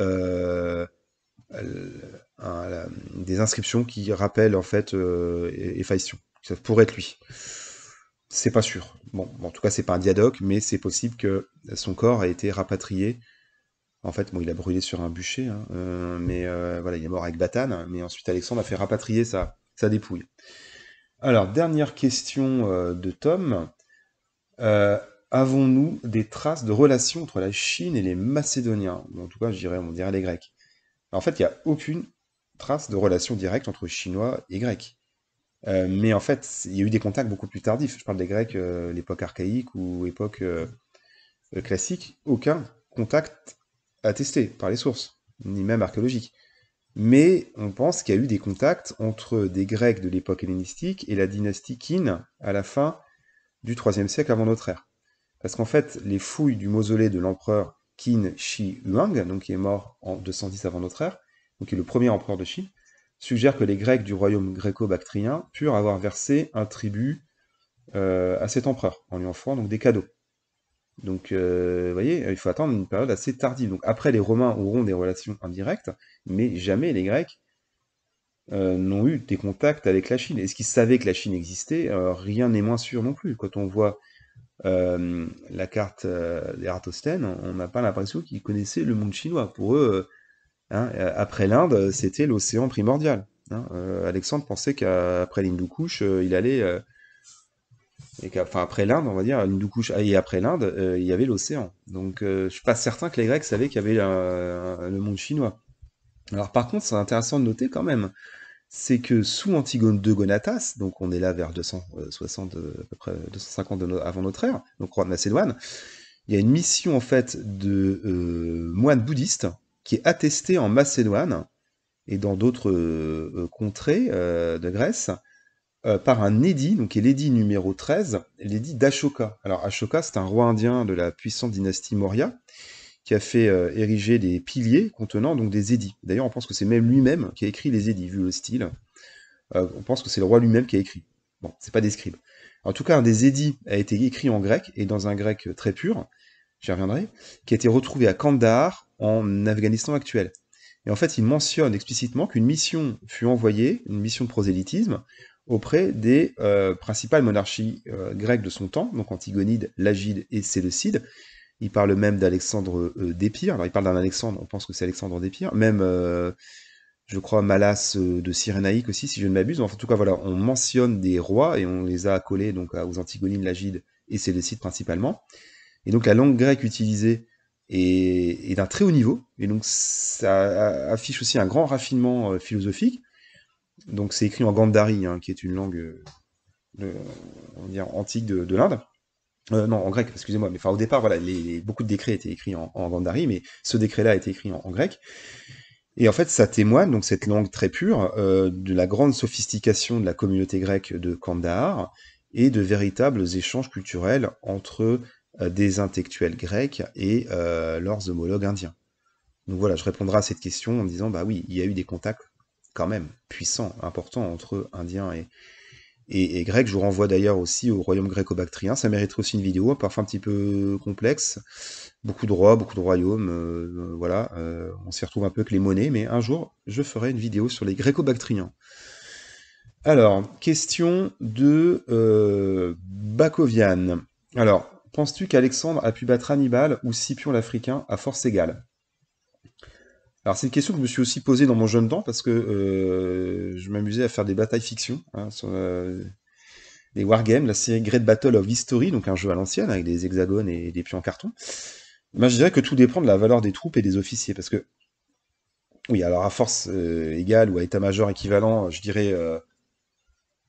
[SPEAKER 1] des inscriptions qui rappellent en fait Héphaïstion. Ça pourrait être lui. C'est pas sûr. Bon, en tout cas, c'est pas un diadoque, mais c'est possible que son corps ait été rapatrié. En fait, bon, il a brûlé sur un bûcher, hein, mais voilà, il est mort avec Batane, mais ensuite Alexandre a fait rapatrier sa dépouille. Alors, dernière question de Tom. Euh, Avons-nous des traces de relations entre la Chine et les Macédoniens? En tout cas, on dirait les Grecs. En fait, il n'y a aucune trace de relation directe entre Chinois et Grecs. Mais en fait, il y a eu des contacts beaucoup plus tardifs. Je parle des Grecs, l'époque archaïque ou époque classique. Aucun contact attesté par les sources, ni même archéologiques. Mais on pense qu'il y a eu des contacts entre des Grecs de l'époque hellénistique et la dynastie Qin à la fin du IIIe siècle avant notre ère. Parce qu'en fait, les fouilles du mausolée de l'empereur Qin Shi Huang, donc qui est mort en 210 avant notre ère, donc qui est le premier empereur de Chine, suggèrent que les Grecs du royaume gréco-bactrien purent avoir versé un tribut à cet empereur, en lui offrant donc des cadeaux. Donc, vous voyez, il faut attendre une période assez tardive. Donc après, les Romains auront des relations indirectes, mais jamais les Grecs n'ont eu des contacts avec la Chine. Est-ce qu'ils savaient que la Chine existait? Rien n'est moins sûr non plus. Quand on voit la carte d'Ératosthène, on n'a pas l'impression qu'ils connaissaient le monde chinois. Pour eux, hein, après l'Inde, c'était l'océan primordial. hein. Alexandre pensait qu'après l'Hindoukouche, il allait, enfin après l'Inde, on va dire, l'Hindoukouche, et après l'Inde, il y avait l'océan. Donc je suis pas certain que les Grecs savaient qu'il y avait le monde chinois. Alors par contre, c'est intéressant de noter quand même, c'est que sous Antigone de Gonatas, donc on est là vers 260, à peu près 250 avant notre ère, donc roi de Macédoine, il y a une mission en fait de moines bouddhistes qui est attestée en Macédoine et dans d'autres contrées de Grèce par un édit, donc qui est l'édit numéro 13, l'édit d'Ashoka. Alors Ashoka, c'est un roi indien de la puissante dynastie Maurya qui a fait ériger des piliers contenant donc des édits. D'ailleurs, on pense que c'est même lui-même qui a écrit les édits, vu le style. On pense que c'est le roi lui-même qui a écrit. Bon, c'est pas des scribes. En tout cas, un des édits a été écrit en grec, et dans un grec très pur, j'y reviendrai, qui a été retrouvé à Kandahar, en Afghanistan actuel. Et en fait, il mentionne explicitement qu'une mission fut envoyée, une mission de prosélytisme, auprès des principales monarchies grecques de son temps, donc Antigonide, Lagide et Séleucide. Il parle même d'Alexandre d'Épire. Alors il parle d'un Alexandre, on pense que c'est Alexandre d'Épire. Même, je crois, Malas de Cyrénaïque aussi, si je ne m'abuse. En tout cas, voilà, on mentionne des rois et on les a accolés donc aux Antigonines, Lagide et Séleucide principalement. Et donc la langue grecque utilisée est d'un très haut niveau, et donc ça affiche aussi un grand raffinement philosophique. Donc c'est écrit en Gandhari, hein, qui est une langue on va dire, antique de l'Inde. Non, en grec, excusez-moi, mais enfin au départ, voilà, beaucoup de décrets étaient écrits en Gandhari, mais ce décret-là a été écrit en grec. Et en fait, ça témoigne, donc cette langue très pure, de la grande sophistication de la communauté grecque de Kandahar et de véritables échanges culturels entre des intellectuels grecs et leurs homologues indiens. Donc voilà, je répondrai à cette question en disant, bah oui, il y a eu des contacts quand même puissants, importants entre Indiens et Grecs. Je vous renvoie d'ailleurs aussi au royaume gréco-bactrien, ça mériterait aussi une vidéo, parfois un petit peu complexe, beaucoup de rois, beaucoup de royaumes, voilà, on s'y retrouve un peu avec les monnaies, mais un jour, je ferai une vidéo sur les gréco-bactriens. Alors, question de Bakovian. Alors, penses-tu qu'Alexandre a pu battre Hannibal ou Scipion l'Africain à force égale? Alors, c'est une question que je me suis aussi posée dans mon jeune temps parce que je m'amusais à faire des batailles fiction, hein, sur les wargames, la série Great Battle of History, donc un jeu à l'ancienne avec des hexagones et des pions en carton. Moi, je dirais que tout dépend de la valeur des troupes et des officiers, parce que, oui, alors à force égale ou à état-major équivalent, je dirais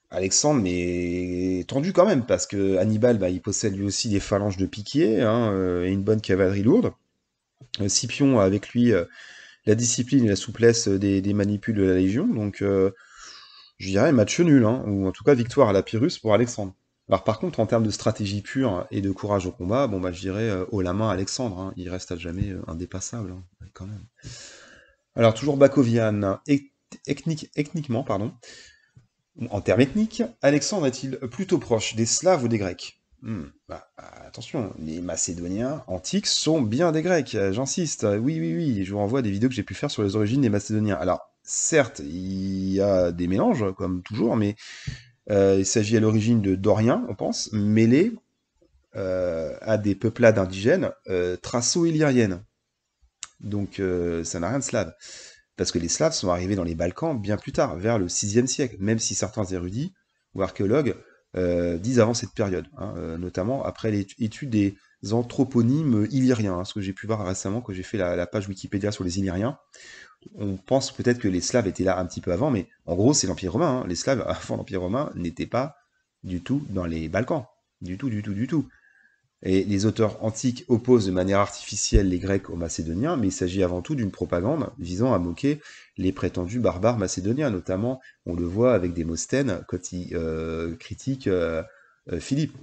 [SPEAKER 1] Alexandre, mais tendu quand même, parce que Hannibal, bah, il possède lui aussi des phalanges de piquiers, hein, et une bonne cavalerie lourde. Scipion a avec lui la discipline et la souplesse des manipules de la Légion, donc je dirais match nul, hein, ou en tout cas victoire à la Pyrrhus pour Alexandre. Alors par contre, en termes de stratégie pure et de courage au combat, bon bah je dirais haut la main Alexandre, hein, il reste à jamais indépassable, hein, quand même. Alors toujours Bakovian, ethniquement, pardon, en termes ethniques, Alexandre est-il plutôt proche des Slaves ou des Grecs? Attention, les Macédoniens antiques sont bien des Grecs, j'insiste. Oui, oui, oui, je vous renvoie à des vidéos que j'ai pu faire sur les origines des Macédoniens. Alors, certes, il y a des mélanges, comme toujours, mais il s'agit à l'origine de Doriens, on pense, mêlés à des peuplades indigènes thraco-illyriennes. Donc, ça n'a rien de slave. Parce que les Slaves sont arrivés dans les Balkans bien plus tard, vers le VIe siècle, même si certains érudits ou archéologues disent avant cette période, hein, notamment après l'étude des anthroponymes illyriens, hein, ce que j'ai pu voir récemment quand j'ai fait la page Wikipédia sur les Illyriens. On pense peut-être que les Slaves étaient là un petit peu avant, mais en gros c'est l'Empire romain, hein. Les Slaves avant l'Empire romain n'étaient pas du tout dans les Balkans, du tout, du tout, du tout. Et les auteurs antiques opposent de manière artificielle les Grecs aux Macédoniens, mais il s'agit avant tout d'une propagande visant à moquer les prétendus barbares macédoniens, notamment, on le voit avec Démosthène quand il critique Philippe.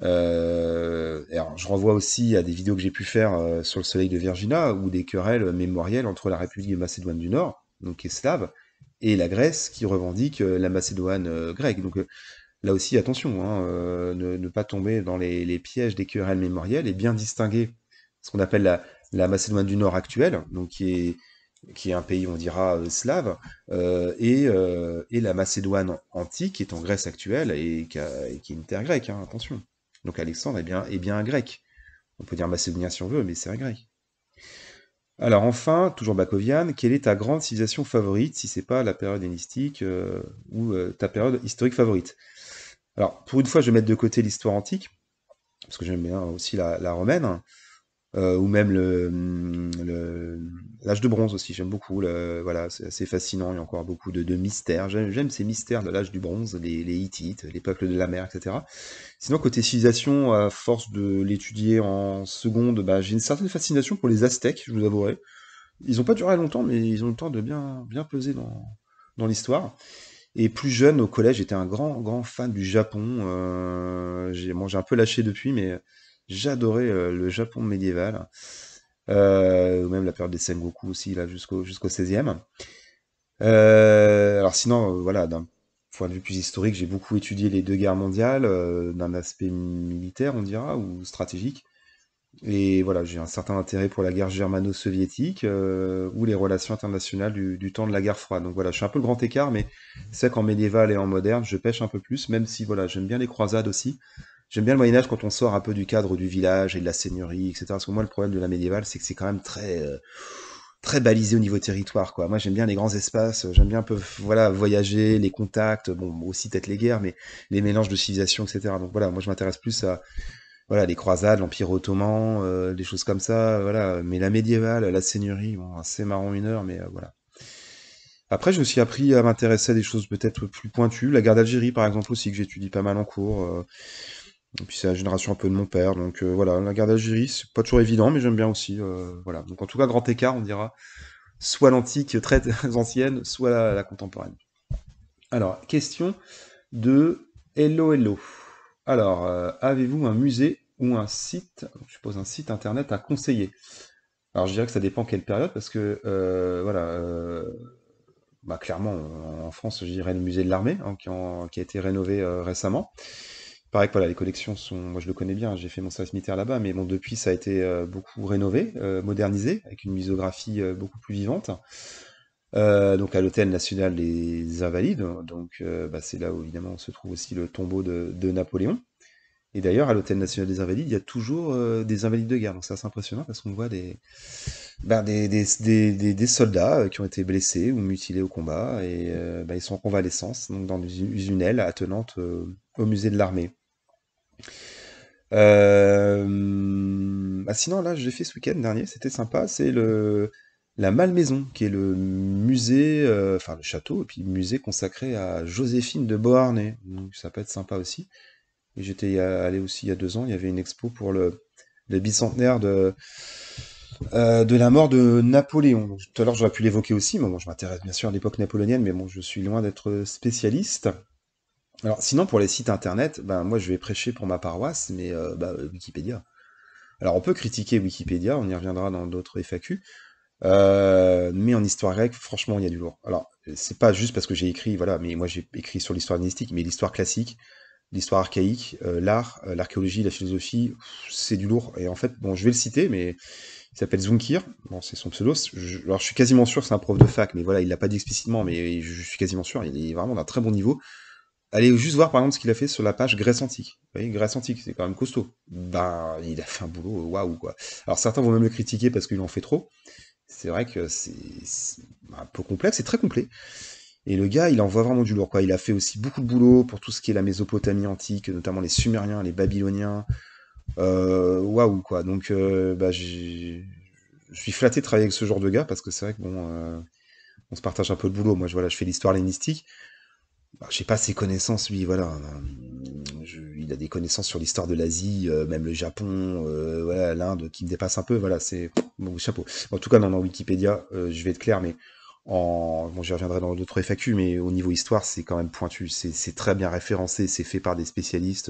[SPEAKER 1] Alors, je renvoie aussi à des vidéos que j'ai pu faire sur le soleil de Virgina, ou des querelles mémorielles entre la République de Macédoine du Nord, donc qui est slave, et la Grèce qui revendique la Macédoine grecque. Donc là aussi, attention, hein, ne pas tomber dans les pièges des querelles mémorielles et bien distinguer ce qu'on appelle la Macédoine du Nord actuelle, donc qui est un pays, on dira, slave, et la Macédoine antique, qui est en Grèce actuelle et qui est une terre grecque, hein, attention. Donc Alexandre est bien un grec. On peut dire macédonien si on veut, mais c'est un grec. Alors enfin, toujours Bakovian, quelle est ta grande civilisation favorite, si c'est pas la période hellénistique ou ta période historique favorite? Alors, pour une fois, je vais mettre de côté l'histoire antique, parce que j'aime bien aussi la romaine, ou même l'âge de bronze aussi, j'aime beaucoup. Voilà, c'est assez fascinant, il y a encore beaucoup de mystères. J'aime ces mystères de l'âge du bronze, les Hittites, les peuples de la mer, etc. Sinon, côté civilisation, à force de l'étudier en seconde, bah, j'ai une certaine fascination pour les Aztèques, je vous avouerai. Ils n'ont pas duré longtemps, mais ils ont le temps de bien peser dans l'histoire. Et plus jeune, au collège, j'étais un grand fan du Japon. J'ai un peu lâché depuis, mais j'adorais le Japon médiéval. Ou même la période des Sengoku aussi, là, jusqu'au 16e. Alors sinon, voilà, d'un point de vue plus historique, j'ai beaucoup étudié les deux guerres mondiales, d'un aspect militaire, on dira, ou stratégique. Et voilà, j'ai un certain intérêt pour la guerre germano-soviétique ou les relations internationales du temps de la guerre froide. Donc voilà, je suis un peu le grand écart, mais c'est vrai qu'en médiéval et en moderne, je pêche un peu plus, même si voilà, j'aime bien les croisades aussi. J'aime bien le Moyen-Âge quand on sort un peu du cadre du village et de la seigneurie, etc. Parce que moi, le problème de la médiévale, c'est que c'est quand même très balisé au niveau territoire, quoi. Moi, j'aime bien les grands espaces, j'aime bien un peu, voilà, voyager, les contacts, bon, aussi peut-être les guerres, mais les mélanges de civilisations, etc. Donc voilà, moi, je m'intéresse plus à voilà, les croisades, l'Empire ottoman, des choses comme ça, voilà. Mais la médiévale, la seigneurie, bon, c'est marrant une heure, mais voilà. Après, j'ai aussi appris à m'intéresser à des choses peut-être plus pointues. La guerre d'Algérie, par exemple, aussi, que j'étudie pas mal en cours. Et puis c'est la génération un peu de mon père, donc voilà. La guerre d'Algérie, c'est pas toujours évident, mais j'aime bien aussi. Voilà. Donc en tout cas, grand écart, on dira. Soit l'antique très ancienne, soit la contemporaine. Alors, question de Hello Hello. Alors, avez-vous un musée ou un site, je suppose un site internet à conseiller? Alors, je dirais que ça dépend quelle période, parce que, voilà, bah, clairement, en France, je dirais le musée de l'armée, hein, qui a été rénové récemment. Il paraît que voilà, les collections sont, moi je le connais bien, j'ai fait mon service militaire là-bas, mais bon, depuis, ça a été beaucoup rénové, modernisé, avec une muséographie beaucoup plus vivante. Donc à l'Hôtel National des Invalides, donc bah, c'est là où évidemment se trouve aussi le tombeau de Napoléon. Et d'ailleurs, à l'Hôtel National des Invalides, il y a toujours des invalides de guerre. Donc c'est assez impressionnant parce qu'on voit des soldats qui ont été blessés ou mutilés au combat et bah, ils sont en convalescence donc dans une aile attenante au musée de l'armée. Sinon, là, j'ai fait ce week-end dernier, c'était sympa, c'est la Malmaison, qui est le musée, enfin le château, et puis le musée consacré à Joséphine de Beauharnais. Donc ça peut être sympa aussi. Et j'étais allé aussi il y a 2 ans, il y avait une expo pour le bicentenaire de la mort de Napoléon. Donc, tout à l'heure, j'aurais pu l'évoquer aussi, mais bon, je m'intéresse bien sûr à l'époque napoléonienne, mais bon, je suis loin d'être spécialiste. Alors, sinon, pour les sites internet, ben, moi, je vais prêcher pour ma paroisse, mais bah, Wikipédia. Alors, on peut critiquer Wikipédia, on y reviendra dans d'autres FAQ, mais en histoire grecque, franchement, il y a du lourd. Alors, c'est pas juste parce que j'ai écrit, voilà, mais moi, j'ai écrit sur l'histoire hellénistique, mais l'histoire classique, l'histoire archaïque, l'art, l'archéologie, la philosophie, c'est du lourd. Et en fait, bon, je vais le citer, mais il s'appelle Zunkir, bon, c'est son pseudo. Alors, je suis quasiment sûr que c'est un prof de fac, mais voilà, il l'a pas dit explicitement, mais je suis quasiment sûr, il est vraiment d'un très bon niveau. Allez juste voir par exemple ce qu'il a fait sur la page Grèce antique. Vous voyez, Grèce antique, c'est quand même costaud. Ben, il a fait un boulot waouh quoi. Alors certains vont même le critiquer parce qu'il en fait trop. C'est vrai que c'est un peu complexe, c'est très complet. Et le gars, il envoie vraiment du lourd quoi. Il a fait aussi beaucoup de boulot pour tout ce qui est la Mésopotamie antique, notamment les Sumériens, les Babyloniens. Waouh quoi. Donc bah, je suis flatté de travailler avec ce genre de gars parce que c'est vrai que bon, on se partage un peu le boulot. Moi, voilà, je fais l'histoire hellénistique. Bah, je sais pas ses connaissances, lui, voilà. Il a des connaissances sur l'histoire de l'Asie, même le Japon, voilà, l'Inde, qui me dépasse un peu, voilà, c'est bon chapeau. En tout cas, non, dans Wikipédia, je vais être clair, mais bon, j'y reviendrai dans d'autres FAQ, mais au niveau histoire, c'est quand même pointu, c'est très bien référencé, c'est fait par des spécialistes,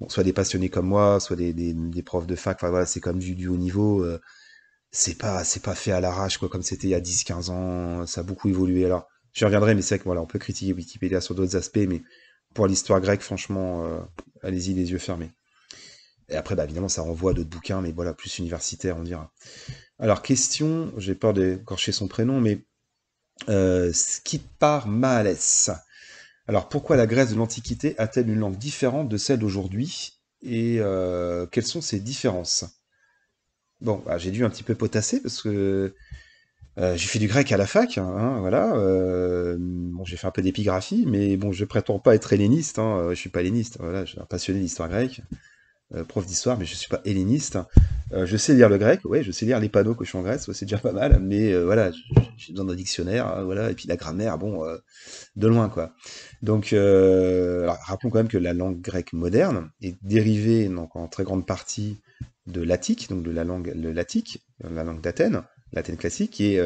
[SPEAKER 1] bon, soit des passionnés comme moi, soit des profs de fac, enfin voilà, c'est comme du haut niveau, c'est pas fait à l'arrache, quoi, comme c'était il y a 10 15 ans, ça a beaucoup évolué. Alors, j'y reviendrai, mais c'est vrai que voilà, on peut critiquer Wikipédia sur d'autres aspects, mais pour l'histoire grecque, franchement, allez-y les yeux fermés. Et après, bah, évidemment, ça renvoie à d'autres bouquins, mais voilà, plus universitaires, on dira. Alors, question, j'ai peur d'écorcher son prénom, mais Skipar Maales. Alors, pourquoi la Grèce de l'Antiquité a-t-elle une langue différente de celle d'aujourd'hui? Et quelles sont ses différences? Bon, bah, j'ai dû un petit peu potasser parce que j'ai fait du grec à la fac, hein, voilà. Bon, j'ai fait un peu d'épigraphie, mais bon, je prétends pas être helléniste, hein, je suis pas helléniste. Voilà, je suis un passionné d'histoire grecque, prof d'histoire, mais je suis pas helléniste. Je sais lire le grec, ouais, je sais lire les panneaux que je suis en Grèce, ouais, c'est déjà pas mal, mais voilà, j'ai besoin d'un dictionnaire, hein, voilà, et puis la grammaire, bon, de loin, quoi. Donc, alors, rappelons quand même que la langue grecque moderne est dérivée donc, en très grande partie de l'attique, donc de la langue le latique, la langue d'Athènes, l'Athènes classique, et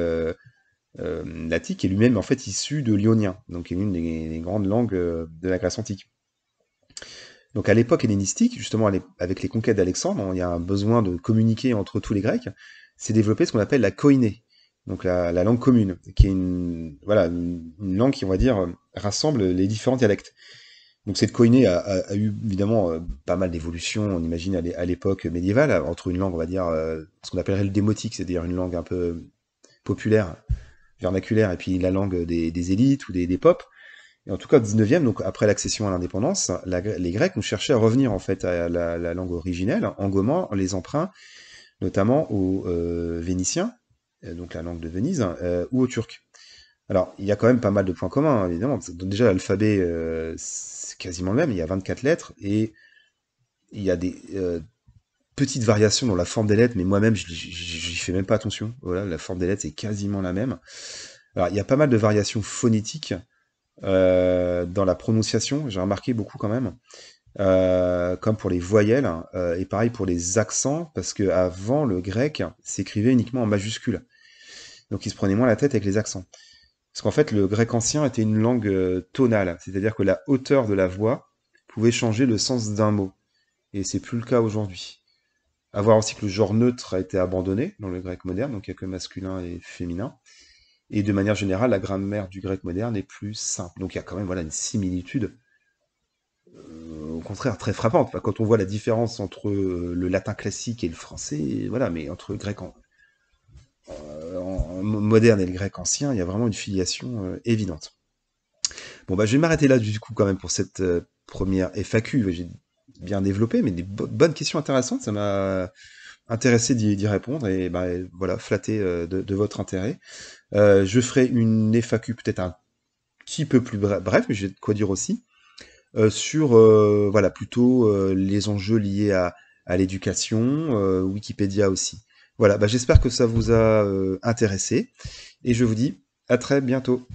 [SPEAKER 1] l'attique est lui-même en fait issu de l'ionien, donc est l'une des grandes langues de la Grèce antique. Donc à l'époque hellénistique, justement avec les conquêtes d'Alexandre, il y a un besoin de communiquer entre tous les Grecs, c'est développé ce qu'on appelle la koiné, donc la langue commune, qui est voilà, une langue qui, on va dire, rassemble les différents dialectes. Donc cette koiné a eu évidemment pas mal d'évolutions, on imagine à l'époque médiévale, entre une langue, on va dire, ce qu'on appellerait le démotique, c'est-à-dire une langue un peu populaire, vernaculaire, et puis la langue des élites ou des peuples. Et en tout cas, au 19e, donc après l'accession à l'indépendance, les Grecs ont cherché à revenir en fait à la langue originelle, en gommant les emprunts, notamment aux Vénitiens, donc la langue de Venise, ou aux Turcs. Alors, il y a quand même pas mal de points communs, hein, évidemment. Donc, déjà, l'alphabet, c'est quasiment le même, il y a 24 lettres, et il y a des petites variations dans la forme des lettres, mais moi-même, j'y fais même pas attention. Voilà, la forme des lettres, c'est quasiment la même. Alors, il y a pas mal de variations phonétiques, dans la prononciation, j'ai remarqué beaucoup quand même, comme pour les voyelles, et pareil pour les accents, parce que avant le grec s'écrivait uniquement en majuscule, donc il se prenait moins la tête avec les accents. Parce qu'en fait, le grec ancien était une langue tonale, c'est-à-dire que la hauteur de la voix pouvait changer le sens d'un mot, et c'est plus le cas aujourd'hui. À voir aussi que le genre neutre a été abandonné dans le grec moderne, donc il n'y a que masculin et féminin. Et de manière générale, la grammaire du grec moderne est plus simple. Donc il y a quand même voilà, une similitude, au contraire très frappante. Enfin, quand on voit la différence entre le latin classique et le français, voilà, mais entre le grec moderne et le grec ancien, il y a vraiment une filiation évidente. Bon, bah, je vais m'arrêter là du coup quand même pour cette première FAQ. J'ai bien développé, mais des bonnes questions intéressantes. Ça m'a intéressé d'y répondre et bah, voilà, flatté de votre intérêt. Je ferai une FAQ peut-être un petit peu plus bref, mais j'ai de quoi dire aussi. Sur voilà, plutôt les enjeux liés à l'éducation, Wikipédia aussi. Voilà, bah, j'espère que ça vous a intéressé et je vous dis à très bientôt.